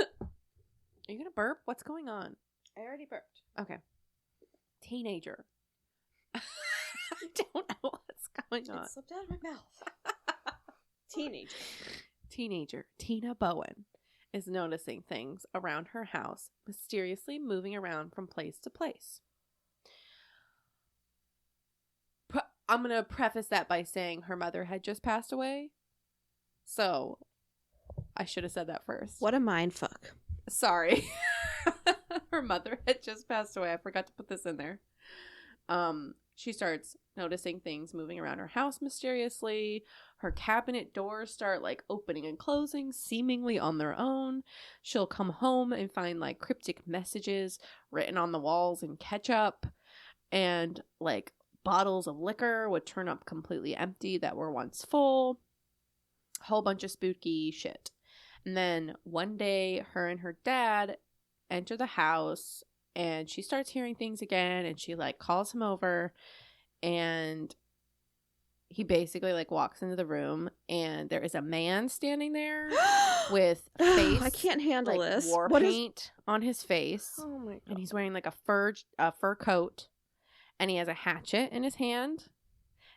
Speaker 2: you gonna burp? What's going on?
Speaker 1: I already burped.
Speaker 2: Okay. Teenager. I don't know what's going on.
Speaker 1: It slipped out of my mouth.
Speaker 2: Teenager Tina Bowen is noticing things around her house mysteriously moving around from place to place. I'm going to preface that by saying her mother had just passed away. So I should have said that first.
Speaker 1: What a mindfuck.
Speaker 2: Sorry. Her mother had just passed away. I forgot to put this in there. She starts noticing things moving around her house mysteriously. Her cabinet doors start like opening and closing seemingly on their own. She'll come home and find like cryptic messages written on the walls in ketchup, and like bottles of liquor would turn up completely empty that were once full. A whole bunch of spooky shit. And then one day her and her dad enter the house, and she starts hearing things again, and she like calls him over, and he basically like walks into the room, and there is a man standing there with face.
Speaker 1: I can't handle
Speaker 2: like,
Speaker 1: this.
Speaker 2: War paint on his face.
Speaker 1: Oh my god.
Speaker 2: And he's wearing like a fur coat, and he has a hatchet in his hand.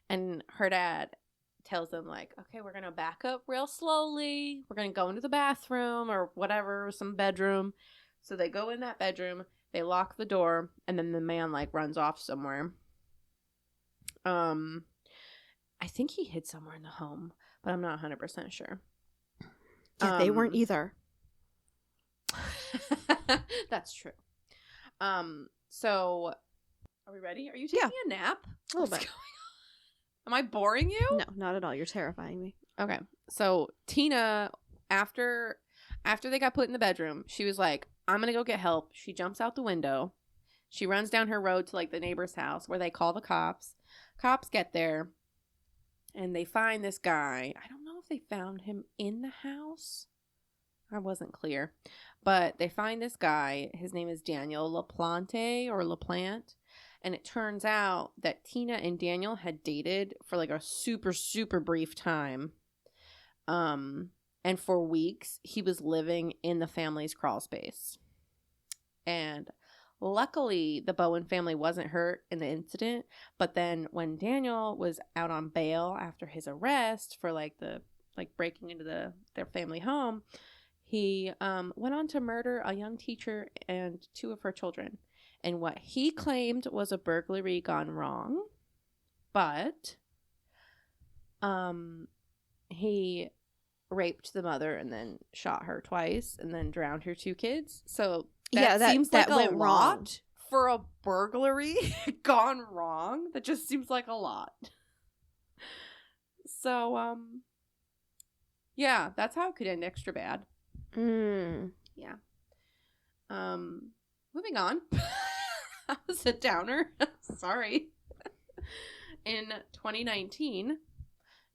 Speaker 2: And her dad tells them like, okay, we're gonna back up real slowly. We're gonna go into the bathroom or whatever, some bedroom. So they go in that bedroom. They lock the door, and then the man like runs off somewhere. I think he hid somewhere in the home, but I'm not 100% sure.
Speaker 1: Yeah, they weren't either.
Speaker 2: That's true. So are we ready? Are you taking a nap?
Speaker 1: A little bit.
Speaker 2: Am I boring you?
Speaker 1: No, not at all. You're terrifying me.
Speaker 2: Okay. So Tina, after they got put in the bedroom, she was like, I'm going to go get help. She jumps out the window. She runs down her road to like the neighbor's house where they call the cops. Cops get there and they find this guy. I don't know if they found him in the house. I wasn't clear. But they find this guy. His name is Daniel LaPlante or LaPlante. And it turns out that Tina and Daniel had dated for like a super, super brief time. And for weeks, he was living in the family's crawl space. And luckily, the Bowen family wasn't hurt in the incident. But then when Daniel was out on bail after his arrest for breaking into their family home, he went on to murder a young teacher and 2 of her children. And what he claimed was a burglary gone wrong. But he raped the mother and then shot her twice and then drowned her 2 kids. So that seems like
Speaker 1: went
Speaker 2: a
Speaker 1: wrong.
Speaker 2: lot for a burglary gone wrong. That just seems like a lot. So, yeah, that's how it could end extra bad. Yeah. Moving on. That was a downer. Sorry. In 2019,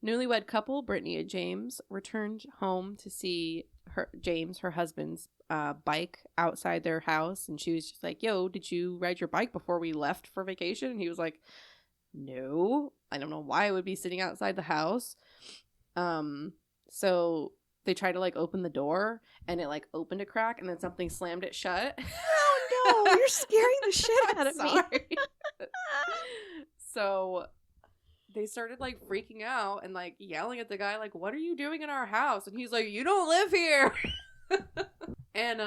Speaker 2: newlywed couple Brittany and James returned home to see her husband's bike outside their house, and she was just like, yo, did you ride your bike before we left for vacation? And he was like, no, I don't know why I would be sitting outside the house. So they tried to like open the door, and it like opened a crack, and then something slammed it shut.
Speaker 1: Oh no, you're scaring the shit out of me.
Speaker 2: So they started like freaking out and like yelling at the guy like, what are you doing in our house? And he's like, you don't live here. And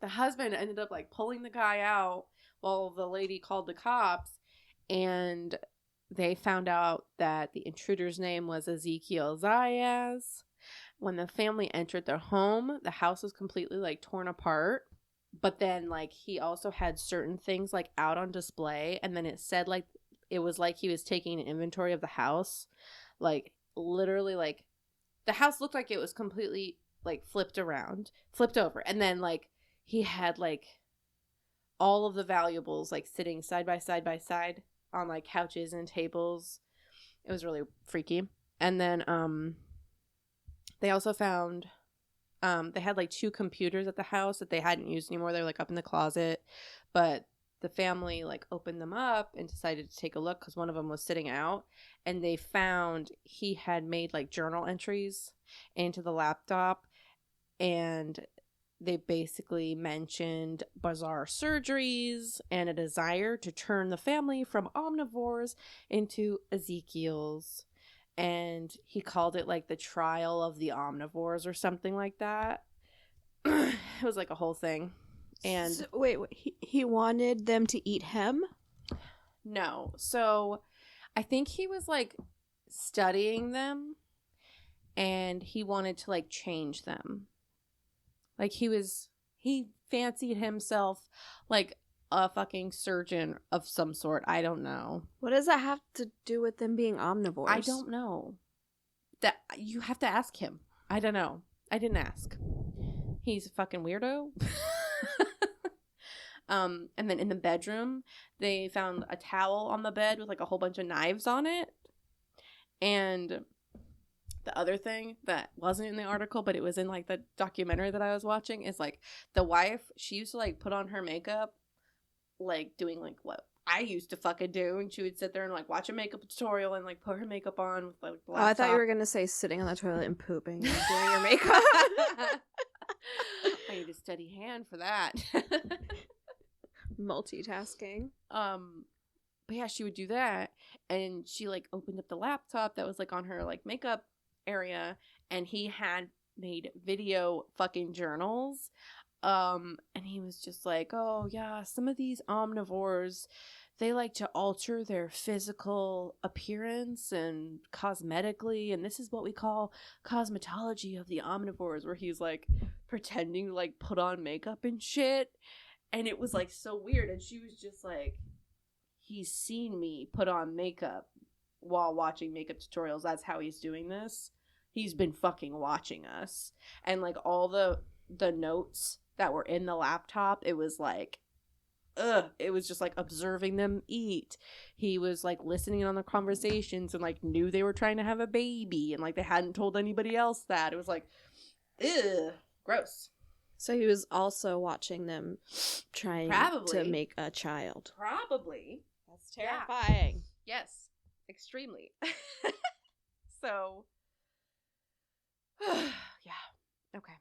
Speaker 2: the husband ended up like pulling the guy out while the lady called the cops, and they found out that the intruder's name was Ezekiel Zayas. When the family entered their home, the house was completely like torn apart. But then like he also had certain things like out on display, and then it said like it was like he was taking an inventory of the house. Like literally like the house looked like it was completely like flipped over, and then like he had like all of the valuables like sitting side by side on like couches and tables. It was really freaky. And then they also found they had like 2 computers at the house that they hadn't used anymore. They're like up in the closet, but the family like opened them up and decided to take a look because one of them was sitting out, and they found he had made like journal entries into the laptop, and they basically mentioned bizarre surgeries and a desire to turn the family from omnivores into Ezekiel's. And he called it like the trial of the omnivores or something like that. It was like a whole thing. And
Speaker 1: so, wait, he wanted them to eat him?
Speaker 2: No. So I think he was like studying them, and he wanted to like change them. Like he fancied himself like a fucking surgeon of some sort. I don't know.
Speaker 1: What does that have to do with them being omnivores?
Speaker 2: I don't know. That you have to ask him. I don't know. I didn't ask. He's a fucking weirdo. And then in the bedroom, they found a towel on the bed with like a whole bunch of knives on it. And the other thing that wasn't in the article, but it was in like the documentary that I was watching, is like the wife, she used to like put on her makeup, like doing like what I used to fucking do, and she would sit there and like watch a makeup tutorial and like put her makeup on with like the laptop.
Speaker 1: Oh, I thought you were gonna say sitting on the toilet and pooping and doing your makeup.
Speaker 2: I need a steady hand for that.
Speaker 1: Multitasking.
Speaker 2: But yeah, she would do that, and she like opened up the laptop that was like on her like makeup area, and he had made video fucking journals. And he was just like, oh yeah, some of these omnivores, they like to alter their physical appearance and cosmetically, and this is what we call cosmetology of the omnivores, where he's like pretending to, like, put on makeup and shit. And it was, like, so weird. And she was just like, he's seen me put on makeup while watching makeup tutorials. That's how he's doing this. He's been fucking watching us. And, like, all the notes that were in the laptop, it was like, it was just like observing them eat. He was like listening in on their conversations and like knew they were trying to have a baby and like they hadn't told anybody else that. It was like, gross.
Speaker 1: So he was also watching them trying to make a child.
Speaker 2: Probably.
Speaker 1: That's terrifying.
Speaker 2: Yeah. Yes, extremely. So, yeah. Okay,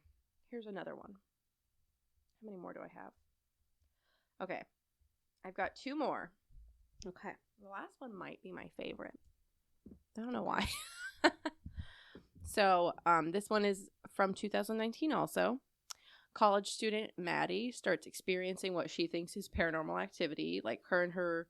Speaker 2: here's another one. How many more do I have? Okay, I've got 2 more.
Speaker 1: Okay.
Speaker 2: The last one might be my favorite. I don't know why. So, this one is from 2019 also. College student Maddie starts experiencing what she thinks is paranormal activity. Like, her and her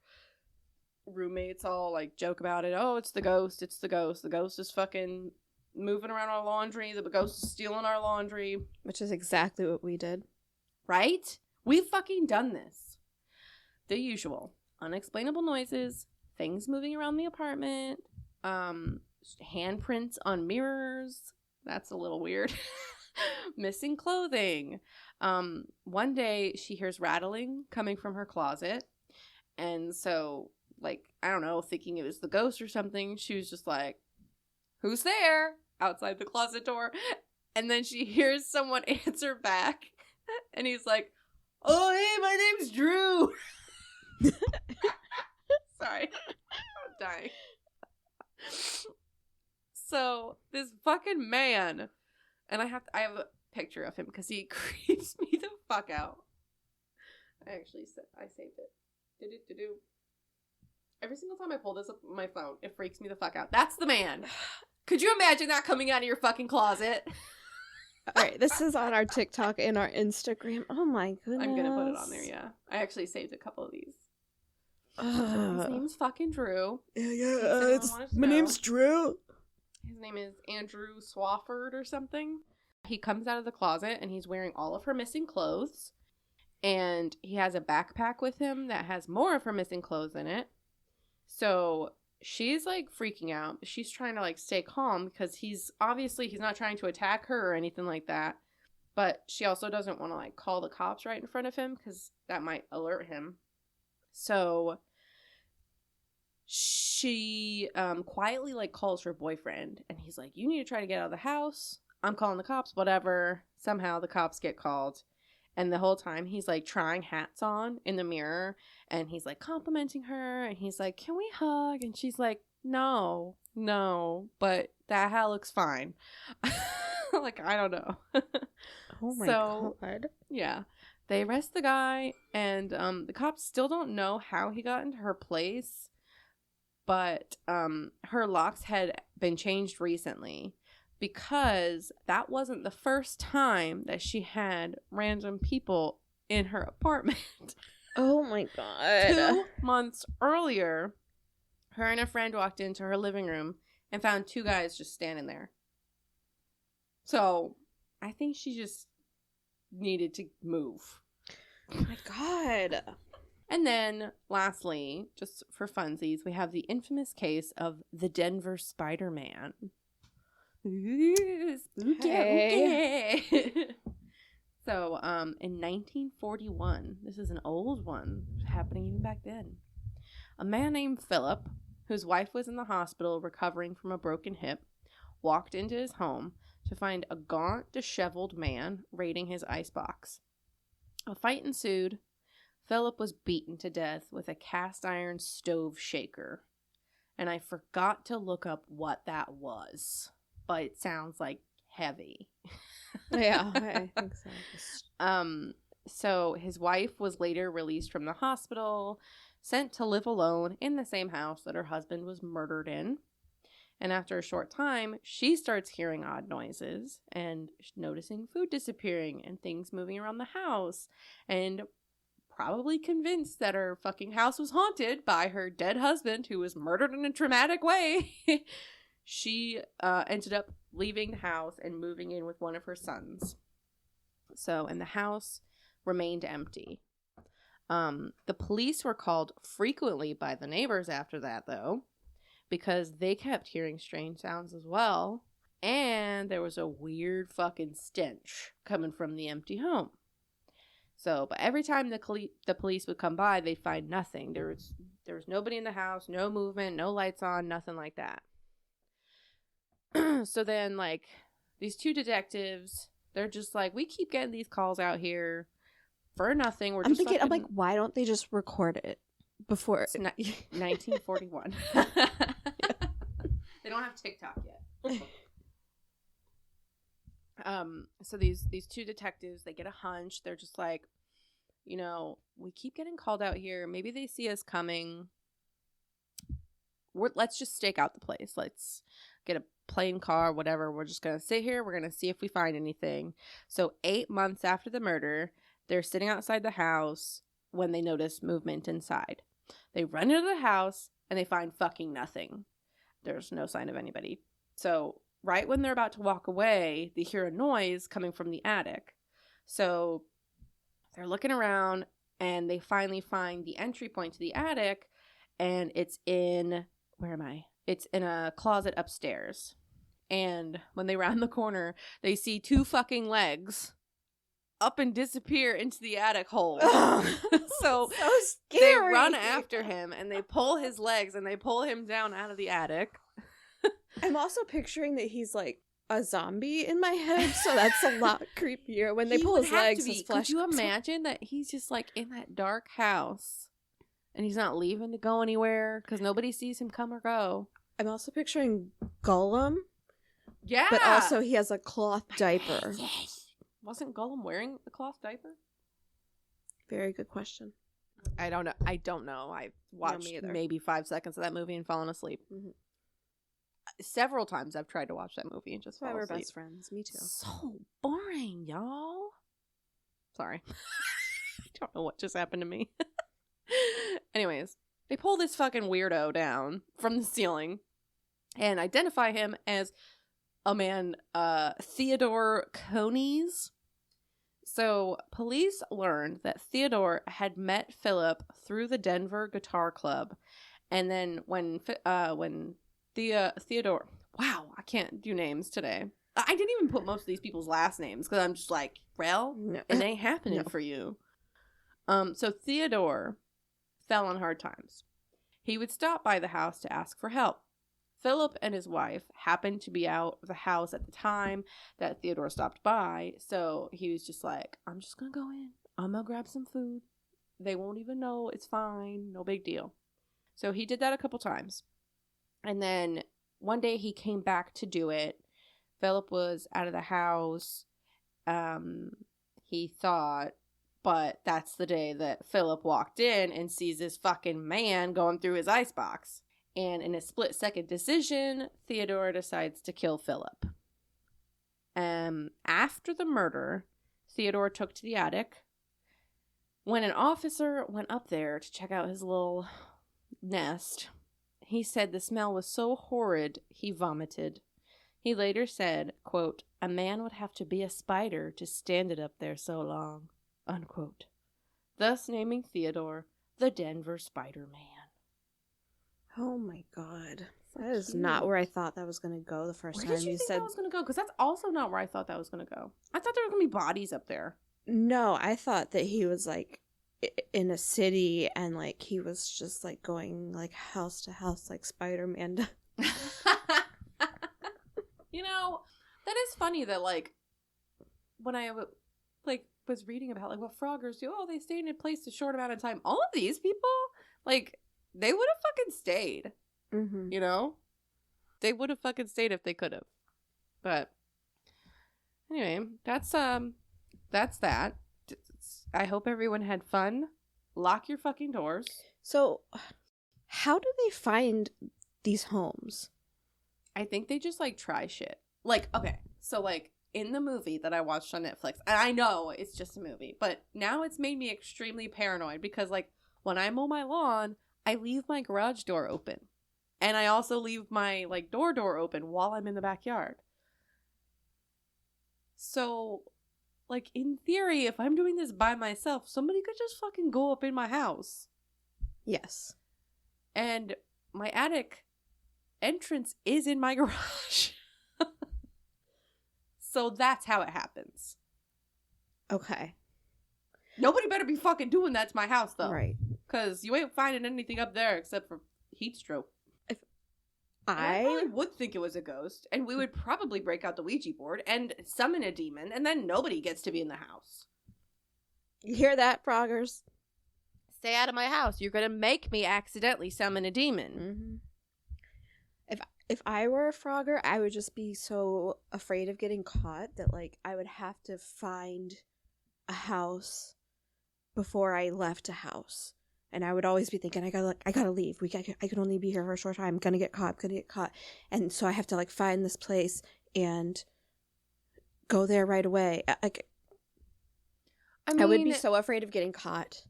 Speaker 2: roommates all, like, joke about it. Oh, it's the ghost. It's the ghost. The ghost is fucking moving around our laundry. The ghost is stealing our laundry.
Speaker 1: Which is exactly what we did.
Speaker 2: Right? We've fucking done this. The usual. Unexplainable noises, things moving around the apartment, handprints on mirrors. That's a little weird. Missing clothing. One day she hears rattling coming from her closet. And so, like, I don't know, thinking it was the ghost or something, she was just like, who's there? Outside the closet door. And then she hears someone answer back. And he's like, oh, hey, my name's Drew. Sorry. I'm dying. So, this fucking man, and I have a picture of him because he creeps me the fuck out. I saved it. Every single time I pull this up on my phone, it freaks me the fuck out. That's the man. Could you imagine that coming out of your fucking closet?
Speaker 1: All right, this is on our TikTok and our Instagram. Oh my goodness.
Speaker 2: I'm gonna put it on there, yeah. I actually saved a couple of these. His name's fucking Drew.
Speaker 1: Yeah, my name's Drew.
Speaker 2: His name is Andrew Swafford or something. He comes out of the closet and he's wearing all of her missing clothes. And he has a backpack with him that has more of her missing clothes in it. So she's like freaking out. She's trying to like stay calm because he's not trying to attack her or anything like that. But she also doesn't want to like call the cops right in front of him because that might alert him. So she quietly like calls her boyfriend and he's like, you need to try to get out of the house. I'm calling the cops, whatever. Somehow the cops get called. And the whole time he's like trying hats on in the mirror and he's like complimenting her and he's like, can we hug? And she's like, no, but that hat looks fine. Like, I don't know.
Speaker 1: Oh my God.
Speaker 2: Yeah. They arrest the guy and the cops still don't know how he got into her place, but her locks had been changed recently. Because that wasn't the first time that she had random people in her apartment.
Speaker 1: Oh my God.
Speaker 2: 2 months earlier, her and a friend walked into her living room and found 2 guys just standing there. So, I think she just needed to move.
Speaker 1: Oh my God.
Speaker 2: And then, lastly, just for funsies, we have the infamous case of the Denver Spider-Man. Ooh, spooky.
Speaker 1: Hey.
Speaker 2: So, in 1941, this is an old one, happening even back then. A man named Philip, whose wife was in the hospital recovering from a broken hip, walked into his home to find a gaunt, disheveled man raiding his icebox. A fight ensued. Philip was beaten to death with a cast iron stove shaker. And I forgot to look up what that was. But it sounds like heavy.
Speaker 1: Yeah, I think so.
Speaker 2: So his wife was later released from the hospital, sent to live alone in the same house that her husband was murdered in. And after a short time, she starts hearing odd noises and noticing food disappearing and things moving around the house. And probably convinced that her fucking house was haunted by her dead husband who was murdered in a traumatic way. She ended up leaving the house and moving in with one of her sons. So, and the house remained empty. The police were called frequently by the neighbors after that, though, because they kept hearing strange sounds as well. And there was a weird fucking stench coming from the empty home. So, but every time the police would come by, they'd find nothing. There was nobody in the house, no movement, no lights on, nothing like that. So then, like, these two detectives, they're just like, we keep getting these calls out here for nothing.
Speaker 1: I'm like, why don't they just record it before?
Speaker 2: It's 1941. They don't have TikTok yet. So these two detectives, they get a hunch. They're just like, you know, we keep getting called out here. Maybe they see us coming. Let's just stake out the place. Let's get a plane car, whatever. We're just going to sit here. We're going to see if we find anything. So 8 months after the murder, they're sitting outside the house when they notice movement inside. They run into the house and they find fucking nothing. There's no sign of anybody. So right when they're about to walk away, they hear a noise coming from the attic. So they're looking around and they finally find the entry point to the attic, and it's in, where am I? It's in a closet upstairs. And when they round the corner, they see two fucking legs up and disappear into the attic hole. So
Speaker 1: scary.
Speaker 2: They run after him and they pull his legs and they pull him down out of the attic.
Speaker 1: I'm also picturing that he's like a zombie in my head, so that's a lot creepier. When they pull his legs, his flesh.
Speaker 2: Could you imagine that he's just like in that dark house and he's not leaving to go anywhere because nobody sees him come or go?
Speaker 1: I'm also picturing Gollum.
Speaker 2: Yeah.
Speaker 1: But also he has a cloth diaper.
Speaker 2: Yes. Wasn't Gollum wearing a cloth diaper?
Speaker 1: Very good question.
Speaker 2: I don't know. I watched maybe 5 seconds of that movie and fallen asleep. Mm-hmm. Several times I've tried to watch that movie and just fall asleep.
Speaker 1: We're best friends. Me too.
Speaker 2: So boring, y'all. Sorry. I don't know what just happened to me. Anyways, they pull this fucking weirdo down from the ceiling and identify him as a man, Theodore Coneys. So police learned that Theodore had met Philip through the Denver Guitar Club, and then when Theodore, wow, I can't do names today. I didn't even put most of these people's last names because I'm just like, Rell, no. It ain't happening for you. So Theodore fell on hard times. He would stop by the house to ask for help. Philip and his wife happened to be out of the house at the time that Theodore stopped by, so he was just like, I'm just gonna go in. I'm gonna grab some food. They won't even know. It's fine. No big deal. So he did that a couple times. And then one day he came back to do it. Philip was out of the house. He thought, but that's the day that Philip walked in and sees this fucking man going through his icebox. And in a split-second decision, Theodore decides to kill Philip. After the murder, Theodore took to the attic. When an officer went up there to check out his little nest, he said the smell was so horrid, he vomited. He later said, quote, a man would have to be a spider to stand it up there so long, unquote. Thus naming Theodore the Denver Spider-Man.
Speaker 1: Oh my god. That is not where I thought that was going to go the first time you said. Where did you think that
Speaker 2: was going to go? Because that's also not where I thought that was going to go. I thought there were going to be bodies up there.
Speaker 1: No, I thought that he was like in a city and like he was just like going like house to house like Spider-Man.
Speaker 2: You know, that is funny that like when I like was reading about like what Froggers do, they stay in a place a short amount of time. All of these people, like, they would have fucking stayed.
Speaker 1: Mm-hmm.
Speaker 2: You know? They would have fucking stayed if they could have. But anyway, that's that. I hope everyone had fun. Lock your fucking doors.
Speaker 1: So, how do they find these homes?
Speaker 2: I think they just like try shit. Like, okay, so like in the movie that I watched on Netflix, and I know it's just a movie, but now it's made me extremely paranoid because like when I mow my lawn, I leave my garage door open. And I also leave my like door open while I'm in the backyard. So like, in theory, if I'm doing this by myself, somebody could just fucking go up in my house.
Speaker 1: Yes.
Speaker 2: And my attic entrance is in my garage. So that's how it happens.
Speaker 1: Okay.
Speaker 2: Nobody better be fucking doing that to my house, though.
Speaker 1: Right.
Speaker 2: Because you ain't finding anything up there except for heat stroke.
Speaker 1: I
Speaker 2: probably would think it was a ghost, and we would probably break out the Ouija board and summon a demon, and then nobody gets to be in the house.
Speaker 1: You hear that, Froggers?
Speaker 2: Stay out of my house. You're going to make me accidentally summon a demon.
Speaker 1: Mm-hmm. If I were a Frogger, I would just be so afraid of getting caught that, like, I would have to find a house before I left a house. And I would always be thinking, I gotta leave. I can only be here for a short time. I'm gonna get caught. And so I have to, like, find this place and go there right away. I would be so afraid of getting caught.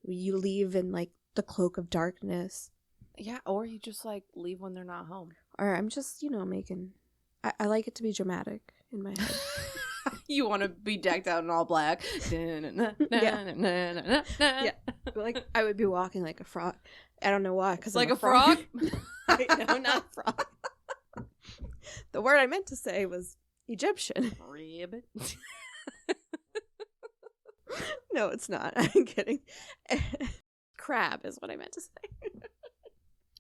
Speaker 1: You leave in, like, the cloak of darkness.
Speaker 2: Yeah, or you just, like, leave when they're not home.
Speaker 1: Or I'm just, making... I like it to be dramatic in my head.
Speaker 2: You want to be decked out in all black.
Speaker 1: Yeah. Like, I would be walking like a frog. I don't know why. Cause
Speaker 2: like
Speaker 1: I'm
Speaker 2: a frog?
Speaker 1: No, not a frog. The word I meant to say was Egyptian.
Speaker 2: Rib.
Speaker 1: No, it's not. I'm kidding. Crab is what I meant to say.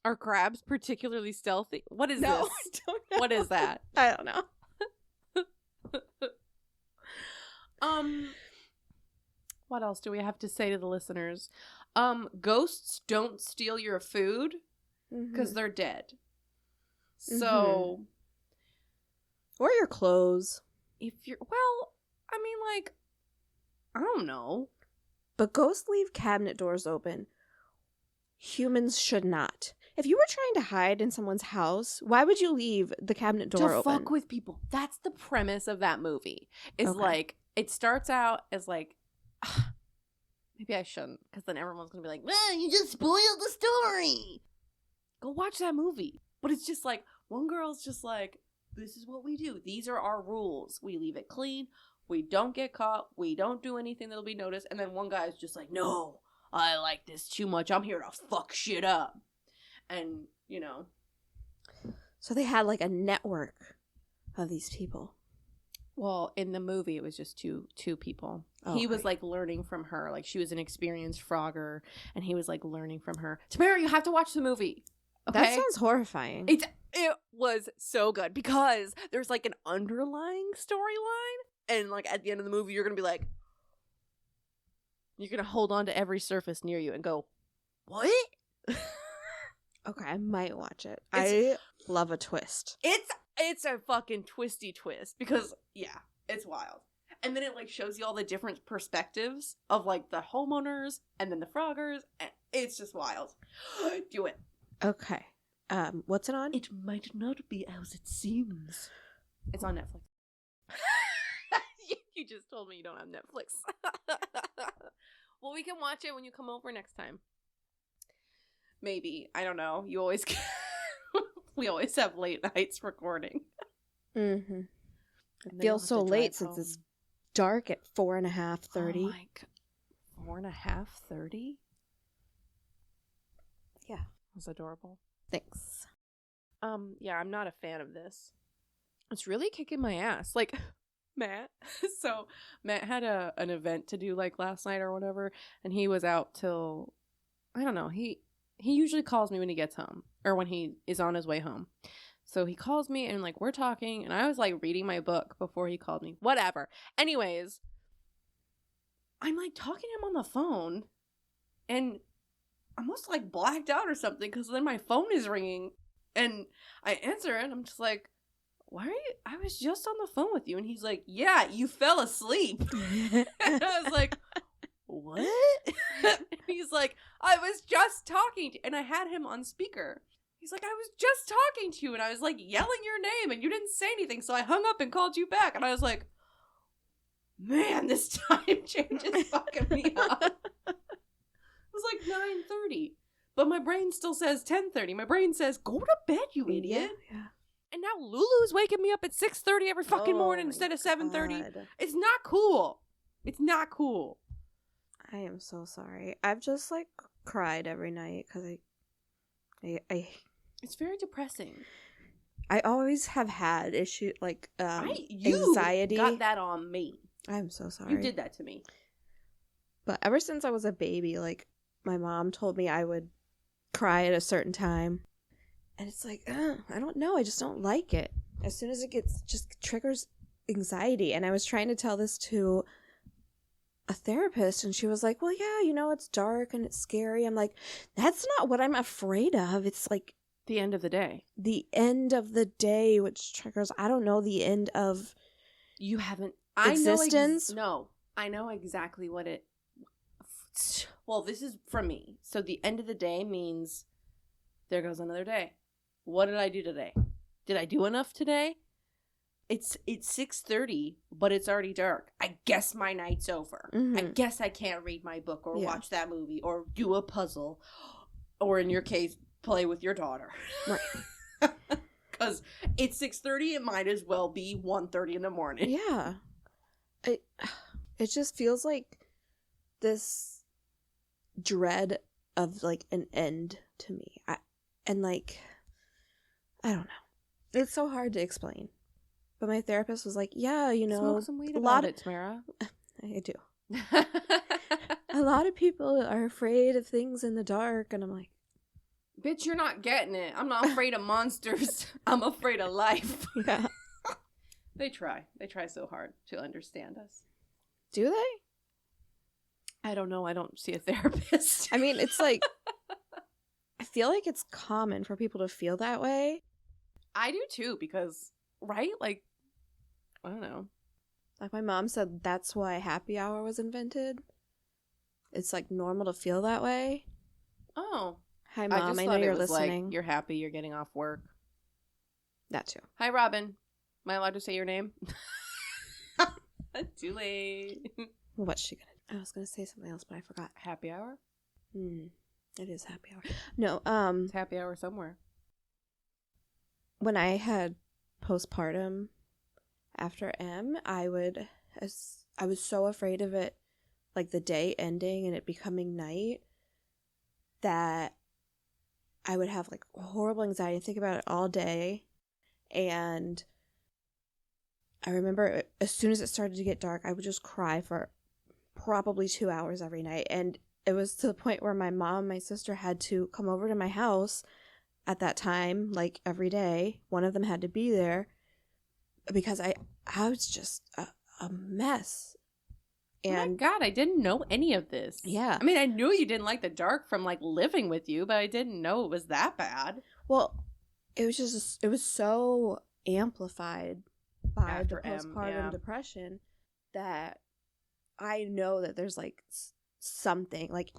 Speaker 2: Are crabs particularly stealthy? What is this?
Speaker 1: I don't know.
Speaker 2: What is that?
Speaker 1: I don't know.
Speaker 2: What else do we have to say to the listeners? Ghosts don't steal your food because they're dead. So,
Speaker 1: or your clothes.
Speaker 2: If you're, well, I mean, like, I don't know.
Speaker 1: But ghosts leave cabinet doors open. Humans should not. If you were trying to hide in someone's house, why would you leave the cabinet door open?
Speaker 2: To fuck with people. That's the premise of that movie. Is like, it starts out as like, maybe I shouldn't, because then everyone's going to be like, well, you just spoiled the story. Go watch that movie. But it's just like, one girl's just like, this is what we do. These are our rules. We leave it clean. We don't get caught. We don't do anything that'll be noticed. And then one guy's just like, no, I like this too much. I'm here to fuck shit up. And,
Speaker 1: So they had like a network of these people.
Speaker 2: Well, in the movie, it was just two people.
Speaker 1: Oh,
Speaker 2: he was like learning from her. Like, she was an experienced frogger, and he was like learning from her. Tamara, you have to watch the movie. Okay?
Speaker 1: That sounds horrifying.
Speaker 2: It was so good because there's like an underlying storyline, and like at the end of the movie, you're gonna be like, you're gonna hold on to every surface near you and go, what?
Speaker 1: Okay, I might watch it. I love a twist.
Speaker 2: It's a fucking twisty twist because, yeah, it's wild. And then it, like, shows you all the different perspectives of, like, the homeowners and then the froggers. And it's just wild. Do it.
Speaker 1: Okay. What's it on?
Speaker 2: It might not be as it seems. It's on Netflix. You just told me you don't have Netflix. Well, we can watch it when you come over next time. Maybe. I don't know. You always we always have late nights recording.
Speaker 1: Mm-hmm. It feels so late since it's dark at 4:30.
Speaker 2: Oh my God. 4:30?
Speaker 1: Yeah.
Speaker 2: That's adorable.
Speaker 1: Thanks.
Speaker 2: Yeah, I'm not a fan of this. It's really kicking my ass. Like, Matt. So, Matt had an event to do, like, last night or whatever, and he was out till, I don't know, he usually calls me when he gets home, or when he is on his way home. So he calls me, and, like, we're talking, and I was, like, reading my book before he called me. Whatever. Anyways, I'm, like, talking to him on the phone, and I must, like, blacked out or something, because then my phone is ringing, and I answer it, and I'm just like, why are you? I was just on the phone with you. And he's like, yeah, you fell asleep. And I was like, what? And he's like, I was just talking to you. And I had him on speaker. He's like, I was just talking to you. And I was like yelling your name and you didn't say anything. So I hung up and called you back. And I was like, man, this time change is fucking me up. It was like 9:30. But my brain still says 10:30. My brain says, go to bed, you idiot.
Speaker 1: Yeah.
Speaker 2: And now Lulu's waking me up at 6:30 every fucking morning instead of 7:30. It's not cool. It's not cool.
Speaker 1: I am so sorry. I've just like cried every night because I
Speaker 2: It's very depressing.
Speaker 1: I always have had issue like
Speaker 2: you
Speaker 1: anxiety.
Speaker 2: Got that on me.
Speaker 1: I'm so sorry.
Speaker 2: You did that to me.
Speaker 1: But ever since I was a baby, like my mom told me I would cry at a certain time. And it's like, I don't know. I just don't like it. As soon as it just triggers anxiety. And I was trying to tell this to a therapist, and she was like, well, yeah, it's dark and it's scary. I'm like, that's not what I'm afraid of. It's like
Speaker 2: the end of the day.
Speaker 1: The end of the day, which triggers, I don't know, the end of
Speaker 2: you haven't
Speaker 1: existence.
Speaker 2: I know exactly what it. Well, this is from me. So the end of the day means there goes another day. What did I do today? Did I do enough today? It's 6:30, but it's already dark. I guess my night's over.
Speaker 1: Mm-hmm.
Speaker 2: I guess I can't read my book or watch that movie or do a puzzle, or in your case, play with your daughter.
Speaker 1: Right.
Speaker 2: Because it's 6:30, it might as well be 1:30 in the morning.
Speaker 1: Yeah. It just feels like this dread of like an end to me. I don't know. It's so hard to explain. But my therapist was like, yeah,
Speaker 2: smoke some weed about it, Tamara.
Speaker 1: I do. A lot of people are afraid of things in the dark, and I'm like,
Speaker 2: bitch, you're not getting it. I'm not afraid of monsters. I'm afraid of life.
Speaker 1: Yeah.
Speaker 2: They try so hard to understand us.
Speaker 1: Do they?
Speaker 2: I don't know. I don't see a therapist.
Speaker 1: I mean, it's like, I feel like it's common for people to feel that way.
Speaker 2: I do too, because, right? Like, I don't know.
Speaker 1: Like my mom said, that's why happy hour was invented. It's like normal to feel that way.
Speaker 2: Oh.
Speaker 1: Hi, Mom. I know you're listening.
Speaker 2: Like, you're happy you're getting off work.
Speaker 1: That too.
Speaker 2: Hi, Robin. Am I allowed to say your name? Too late.
Speaker 1: What's she gonna do? I was gonna say something else, but I forgot.
Speaker 2: Happy hour?
Speaker 1: It is happy hour. No,
Speaker 2: it's happy hour somewhere.
Speaker 1: When I had postpartum after M, I was so afraid of it, like the day ending and it becoming night, that I would have like horrible anxiety, think about it all day. And I remember as soon as it started to get dark, I would just cry for probably 2 hours every night. And it was to the point where my mom and my sister had to come over to my house at that time, like every day. One of them had to be there because I was just a mess. And
Speaker 2: oh my God, I didn't know any of this.
Speaker 1: Yeah.
Speaker 2: I mean, I knew you didn't like the dark from like living with you, but I didn't know it was that bad.
Speaker 1: Well, it was so amplified by
Speaker 2: After
Speaker 1: the postpartum depression that I know that there's like something like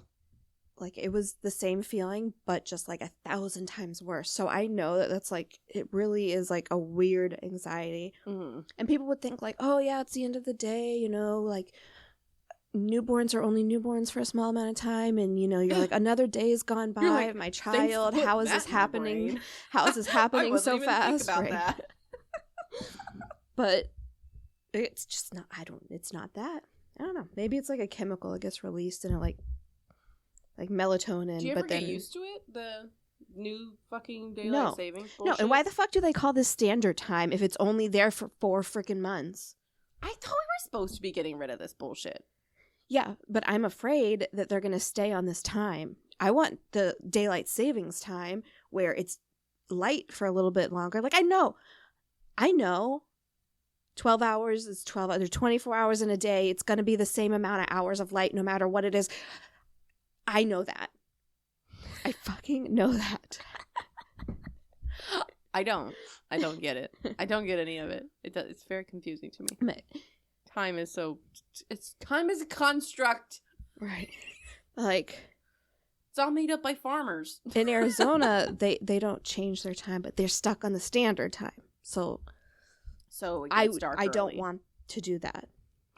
Speaker 1: it was the same feeling, but just like 1,000 times worse. So I know that that's like, it really is like a weird anxiety.
Speaker 2: Mm-hmm.
Speaker 1: And people would think like, oh yeah, it's the end of the day, like newborns are only newborns for a small amount of time. And you're like, another day has gone by.
Speaker 2: Like,
Speaker 1: my child, how is this happening? How is this happening so fast?
Speaker 2: Think about that.
Speaker 1: But it's just not, it's not that. I don't know. Maybe it's like a chemical that gets released and it like melatonin.
Speaker 2: Do you ever get used to it? The new fucking daylight savings bullshit?
Speaker 1: No, and why the fuck do they call this standard time if it's only there for 4 freaking months?
Speaker 2: I thought we were supposed to be getting rid of this bullshit.
Speaker 1: Yeah, but I'm afraid that they're going to stay on this time. I want the daylight savings time where it's light for a little bit longer. Like, I know 12 hours is 12 hours. There's 24 hours in a day. It's going to be the same amount of hours of light no matter what it is. I know that. I fucking know that.
Speaker 2: I don't get it. I don't get any of it. It's very confusing to me. Time is a construct.
Speaker 1: Right. Like,
Speaker 2: it's all made up by farmers.
Speaker 1: In Arizona, they don't change their time, but they're stuck on the standard time. So
Speaker 2: it gets dark
Speaker 1: I
Speaker 2: early.
Speaker 1: don't want to do that.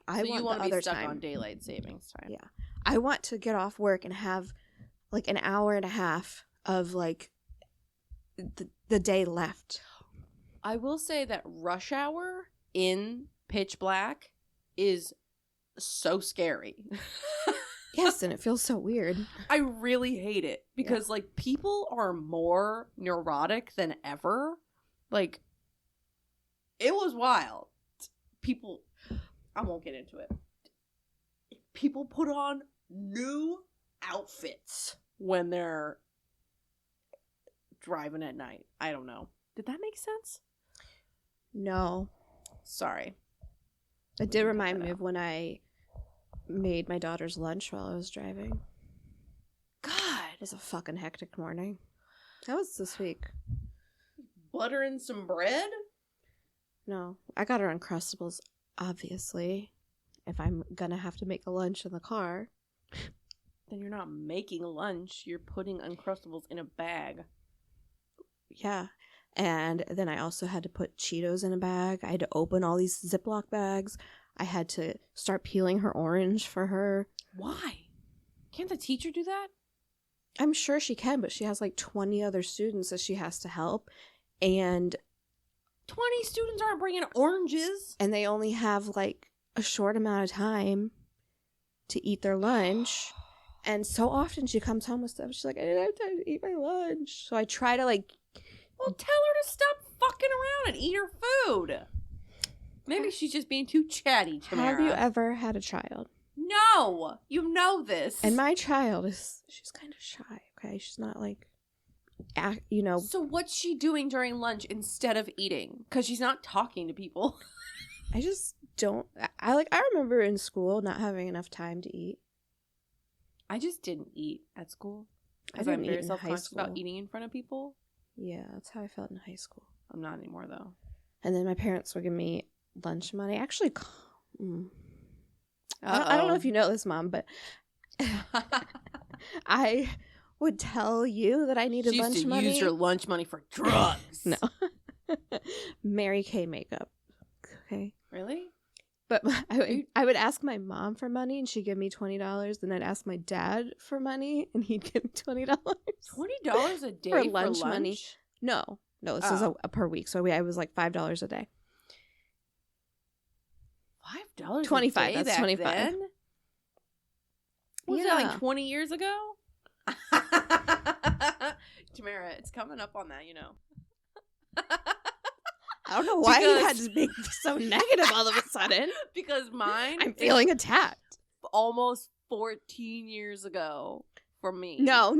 Speaker 2: You want to be stuck
Speaker 1: time
Speaker 2: on daylight savings time.
Speaker 1: Yeah. I want to get off work and have like an hour and a half of like the day left.
Speaker 2: I will say that rush hour in pitch black is so scary.
Speaker 1: Yes, and it feels so weird.
Speaker 2: I really hate it because like people are more neurotic than ever. Like it was wild. People, I won't get into it. People put on new outfits when they're driving at night. I don't know. Did that make sense?
Speaker 1: No.
Speaker 2: Sorry.
Speaker 1: It did remind me of when I made my daughter's lunch while I was driving.
Speaker 2: God.
Speaker 1: It was a fucking hectic morning. That was this week.
Speaker 2: Butter and some bread?
Speaker 1: No. I got her Uncrustables, obviously. If I'm gonna have to make a lunch in the car.
Speaker 2: Then you're not making lunch. You're putting Uncrustables in a bag.
Speaker 1: Yeah. And then I also had to put Cheetos in a bag. I had to open all these Ziploc bags. I had to start peeling her orange for her.
Speaker 2: Why? Can't the teacher do that?
Speaker 1: I'm sure she can, but she has like 20 other students that she has to help. And
Speaker 2: 20 students aren't bringing oranges.
Speaker 1: And they only have like a short amount of time to eat their lunch. And so often she comes home with stuff. She's like, I didn't have time to eat my lunch. So I try to like...
Speaker 2: Well, tell her to stop fucking around and eat her food. Maybe she's just being too chatty, Tamara.
Speaker 1: Have you ever had a child?
Speaker 2: No! You know this.
Speaker 1: And my child she's kind of shy, okay? She's not like, you know.
Speaker 2: So what's she doing during lunch instead of eating? Because she's not talking to people.
Speaker 1: I just don't. I remember in school not having enough time to eat.
Speaker 2: I just didn't eat at school.
Speaker 1: I
Speaker 2: Because I'm very self-conscious about eating in front of people.
Speaker 1: Yeah, that's how I felt in high school.
Speaker 2: I'm not anymore, though.
Speaker 1: And then my parents would give me lunch money. Actually, I don't know if you know this, Mom, but I would tell you that I needed lunch money.
Speaker 2: Use your lunch money for drugs.
Speaker 1: No. Mary Kay makeup. Okay.
Speaker 2: Really?
Speaker 1: But I would ask my mom for money, and she'd give me $20. Then I'd ask my dad for money, and he'd give me $20.
Speaker 2: $20 a day
Speaker 1: for lunch money? No, this is a per week. So I was like $5 a day.
Speaker 2: $5?
Speaker 1: 25. That's 25.
Speaker 2: Then? Was that like 20 years ago? Tamara, it's coming up on that, you know.
Speaker 1: I don't know why you had to make this so negative all of a sudden.
Speaker 2: Because mine...
Speaker 1: I'm feeling attacked.
Speaker 2: Almost 14 years ago for me.
Speaker 1: No.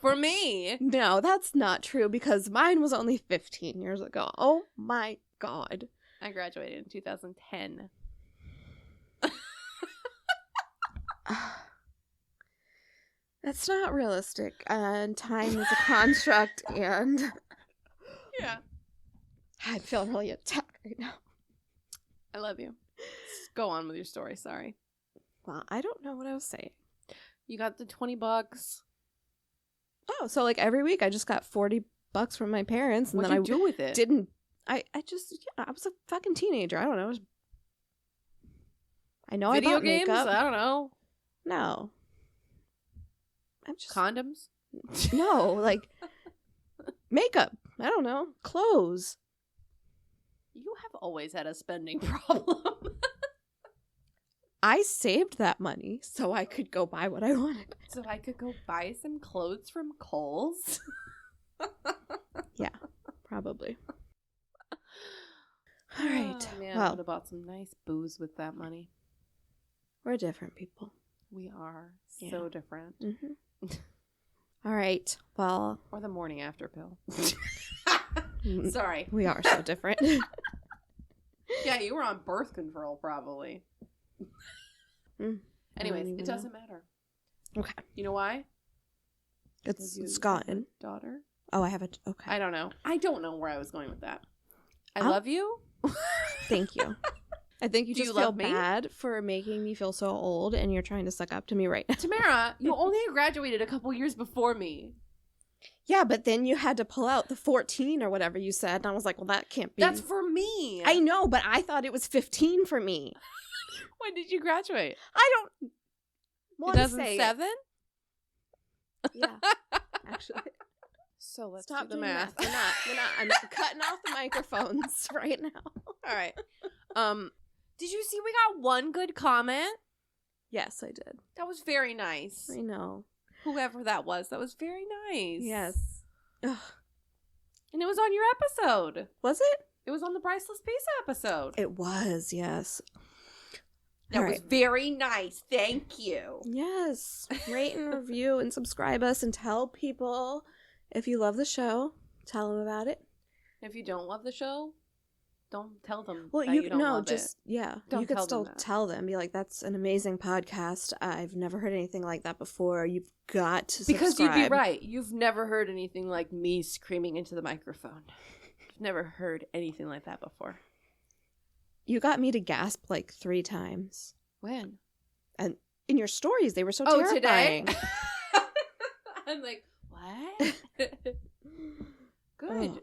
Speaker 2: For me.
Speaker 1: No, that's not true because mine was only 15 years ago. Oh my God.
Speaker 2: I graduated in 2010.
Speaker 1: That's not realistic. And time is a construct and...
Speaker 2: Yeah.
Speaker 1: I'm feeling really attacked right now.
Speaker 2: I love you. Just go on with your story. Sorry.
Speaker 1: Well, I don't know what I was saying.
Speaker 2: You got the $20.
Speaker 1: Oh, so like every week I just got $40 from my parents, and
Speaker 2: What'd
Speaker 1: then
Speaker 2: you do with it?
Speaker 1: I was a fucking teenager. I don't know. I know
Speaker 2: Video
Speaker 1: I bought
Speaker 2: games?
Speaker 1: makeup.
Speaker 2: I don't know.
Speaker 1: No. I'm just
Speaker 2: Condoms?
Speaker 1: No, like makeup. I don't know. Clothes.
Speaker 2: You have always had a spending problem.
Speaker 1: I saved that money so I could go buy what I wanted.
Speaker 2: So I could go buy some clothes from Kohl's?
Speaker 1: Yeah, probably. All right.
Speaker 2: Oh, man, I
Speaker 1: well,
Speaker 2: would have bought some nice booze with that money.
Speaker 1: we're different people.
Speaker 2: We are so different.
Speaker 1: Mm-hmm. All right. Well.
Speaker 2: Or the morning after pill. Sorry.
Speaker 1: We are so different.
Speaker 2: Yeah, you were on birth control probably. Anyways, it doesn't matter.
Speaker 1: Okay.
Speaker 2: You know why?
Speaker 1: It's gotten.
Speaker 2: Daughter?
Speaker 1: Oh, I have it. Okay.
Speaker 2: I don't know. I don't know where I was going with that. I love you.
Speaker 1: Thank you. I think you
Speaker 2: Do
Speaker 1: just
Speaker 2: you
Speaker 1: feel
Speaker 2: love me?
Speaker 1: bad for making me feel so old, and you're trying to suck up to me right now.
Speaker 2: Tamara, you only graduated a couple years before me.
Speaker 1: Yeah, but then you had to pull out the 14 or whatever you said, and I was like, well, that can't be.
Speaker 2: That's for me.
Speaker 1: I know, but I thought it was 15 for me.
Speaker 2: When did you graduate?
Speaker 1: I don't want to say
Speaker 2: 2007?
Speaker 1: it. Yeah, actually.
Speaker 2: So let's
Speaker 1: Stop
Speaker 2: do the
Speaker 1: doing
Speaker 2: math.
Speaker 1: We're not. I'm cutting off the microphones right now.
Speaker 2: All right. Did you see we got one good comment?
Speaker 1: Yes, I did.
Speaker 2: That was very nice.
Speaker 1: I know.
Speaker 2: Whoever that was very nice.
Speaker 1: Yes. Ugh.
Speaker 2: And it was on your episode.
Speaker 1: Was it?
Speaker 2: It was on the Priceless Pizza episode.
Speaker 1: It was, yes.
Speaker 2: That was very nice. Thank you.
Speaker 1: Yes. Rate and review and subscribe us and tell people if you love the show. Tell them about it.
Speaker 2: If you don't love the show, don't tell them.
Speaker 1: Well,
Speaker 2: that you don't love
Speaker 1: just
Speaker 2: it.
Speaker 1: yeah.
Speaker 2: Don't
Speaker 1: you could
Speaker 2: tell
Speaker 1: still
Speaker 2: them that.
Speaker 1: tell them. Be like, that's an amazing podcast. I've never heard anything like that before. You've got to subscribe.
Speaker 2: Because you'd be right. You've never heard anything like me screaming into the microphone. You've never heard anything like that before.
Speaker 1: You got me to gasp like 3 times.
Speaker 2: When?
Speaker 1: And in your stories, they were so terrifying.
Speaker 2: Today? I'm like, what? Good. Good.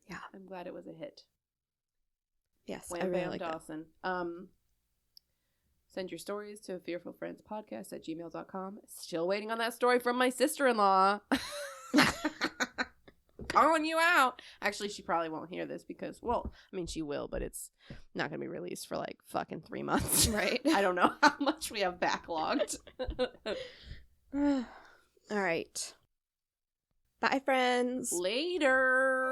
Speaker 1: Yeah.
Speaker 2: I'm glad it was a hit.
Speaker 1: Yes,
Speaker 2: Wham
Speaker 1: I really
Speaker 2: Bam
Speaker 1: like
Speaker 2: Dawson. Send your stories to fearfulfriendspodcast@gmail.com. Still waiting on that story from my sister-in-law. Calling you out. Actually, she probably won't hear this because, well, I mean, she will, but it's not going to be released for like fucking 3 months.
Speaker 1: Right.
Speaker 2: I don't know how much we have backlogged.
Speaker 1: All right. Bye, friends.
Speaker 2: Later.